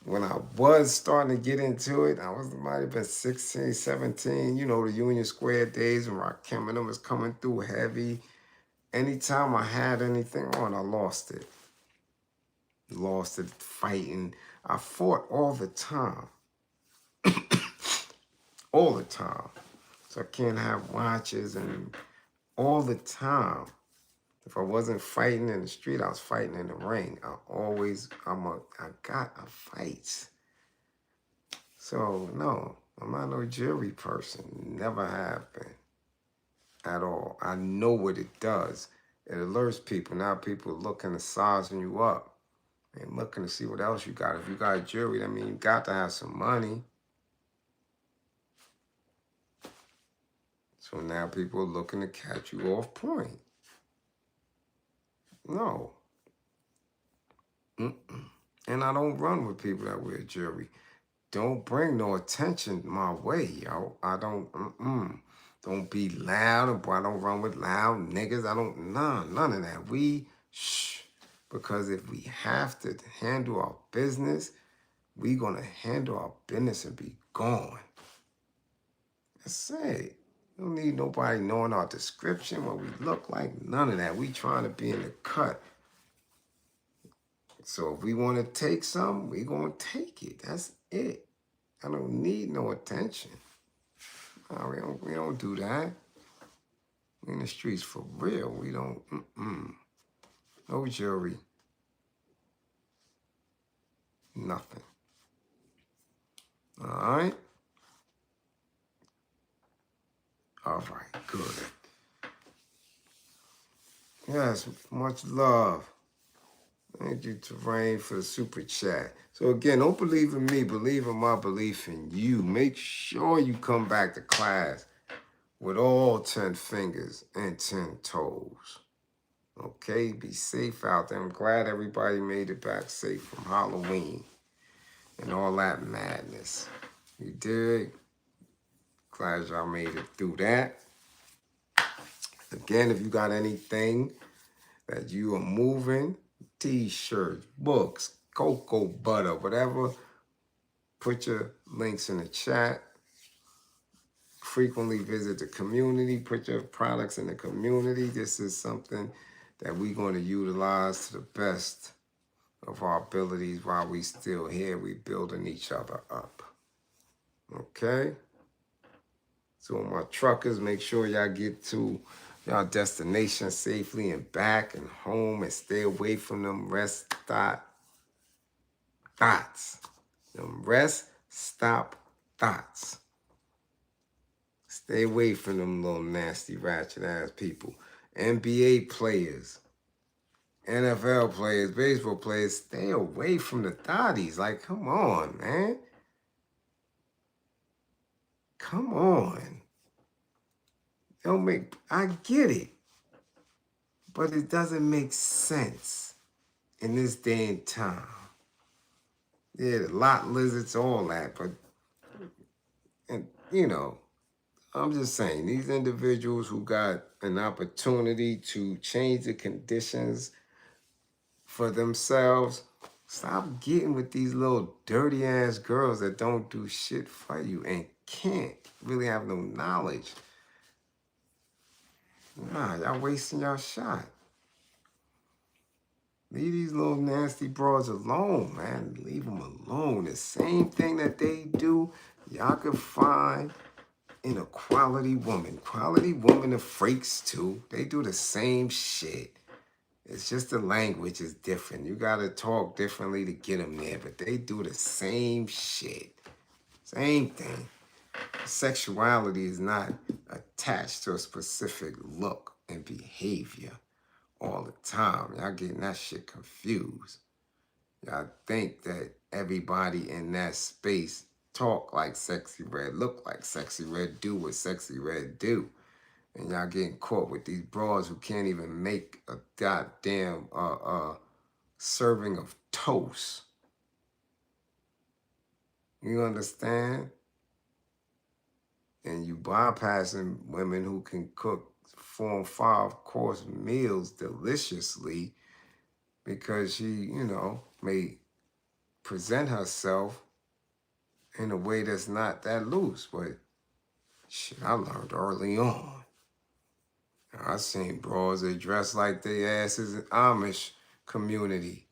When I was starting to get into it, might have been 16, 17, you know, the Union Square days when Rakim and them was coming through heavy. Anytime I had anything on, I lost it. Lost it fighting. I fought all the time. All the time. So I can't have watches and all the time. If I wasn't fighting in the street, I was fighting in the ring. I got a fight. So, no, I'm not no jewelry person. Never have been. At all. I know what it does. It alerts people. Now people are looking to sizing you up. And looking to see what else you got. If you got jewelry, that means you got to have some money. So now people are looking to catch you off point. No. And I don't run with people that wear jewelry. Don't bring no attention my way, yo. I don't, Don't be loud. I don't run with loud niggas. None of that. Shh. Because if we have to handle our business, we gonna handle our business and be gone. That's it. We don't need nobody knowing our description, what we look like, none of that. We trying to be in the cut. So if we want to take something, we gonna take it. That's it. I don't need no attention. No, we don't do that. We in the streets for real. We don't, No jury. Nothing. All right? All right, good. Yes, much love. Thank you, Terrain, for the super chat. So again, don't believe in me, believe in my belief in you. Make sure you come back to class with all 10 fingers and 10 toes. Okay, be safe out there. I'm glad everybody made it back safe from Halloween and all that madness. You dig? Glad y'all made it through that. Again, if you got anything that you are moving, t-shirts, books, cocoa butter, whatever, put your links in the chat. Frequently visit the community, put your products in the community. This is something that we're going to utilize to the best of our abilities while we still here. We building each other up. Okay? So my truckers, make sure y'all get to y'all destination safely and back and home, and stay away from them rest stop thoughts. Them rest stop thoughts. Stay away from them little nasty ratchet ass people. NBA players, NFL players, baseball players, stay away from the thotties. Like, come on, man. Come on. I get it, but it doesn't make sense in this day and time. Yeah, the lot lizards, all that, but, and you know, I'm just saying, these individuals who got an opportunity to change the conditions for themselves, stop getting with these little dirty ass girls that don't do shit for you and can't really have no knowledge. Nah, y'all wasting y'all shot. Leave these little nasty broads alone, man. Leave them alone. The same thing that they do, y'all can find in a quality woman. Quality women are freaks too. They do the same shit. It's just the language is different. You gotta talk differently to get them there, but they do the same shit. Same thing. Sexuality is not attached to a specific look and behavior all the time. Y'all getting that shit confused. Y'all think that everybody in that space talk like Sexy Red, look like Sexy Red, do what Sexy Red do. And y'all getting caught with these broads who can't even make a goddamn serving of toast. You understand? And you bypassing women who can cook 4 and 5-course meals deliciously because she, you know, may present herself in a way that's not that loose. But shit, I learned early on. I seen bros that dress like they asses in Amish community.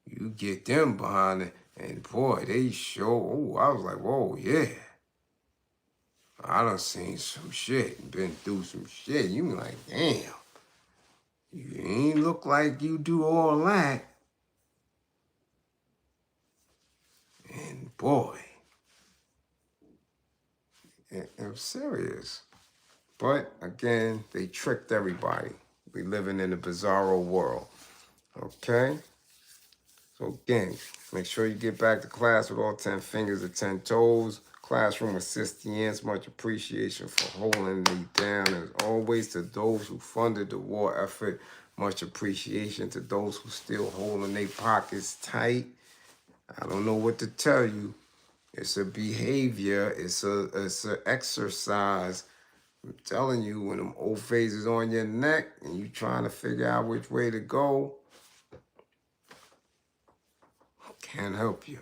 You get them behind it, and boy, they show. Oh, I was like, whoa, yeah. I done seen some shit and been through some shit. You be like, damn, you ain't look like you do all that. And boy, I'm serious. But again, they tricked everybody. We living in a bizarro world. Okay? So again, make sure you get back to class with all 10 fingers and 10 toes. Classroom assistants, much appreciation for holding me down. As always, to those who funded the war effort, much appreciation to those who still holding their pockets tight. I don't know what to tell you. It's a behavior. It's a exercise. I'm telling you, when them old phases on your neck and you trying to figure out which way to go, can't help you.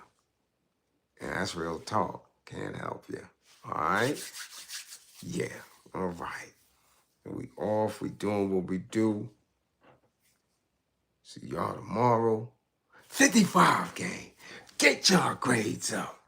And that's real talk. Can't help you. All right? Yeah. All right. And we off. We doing what we do. See y'all tomorrow. 55 gang. Get y'all grades up.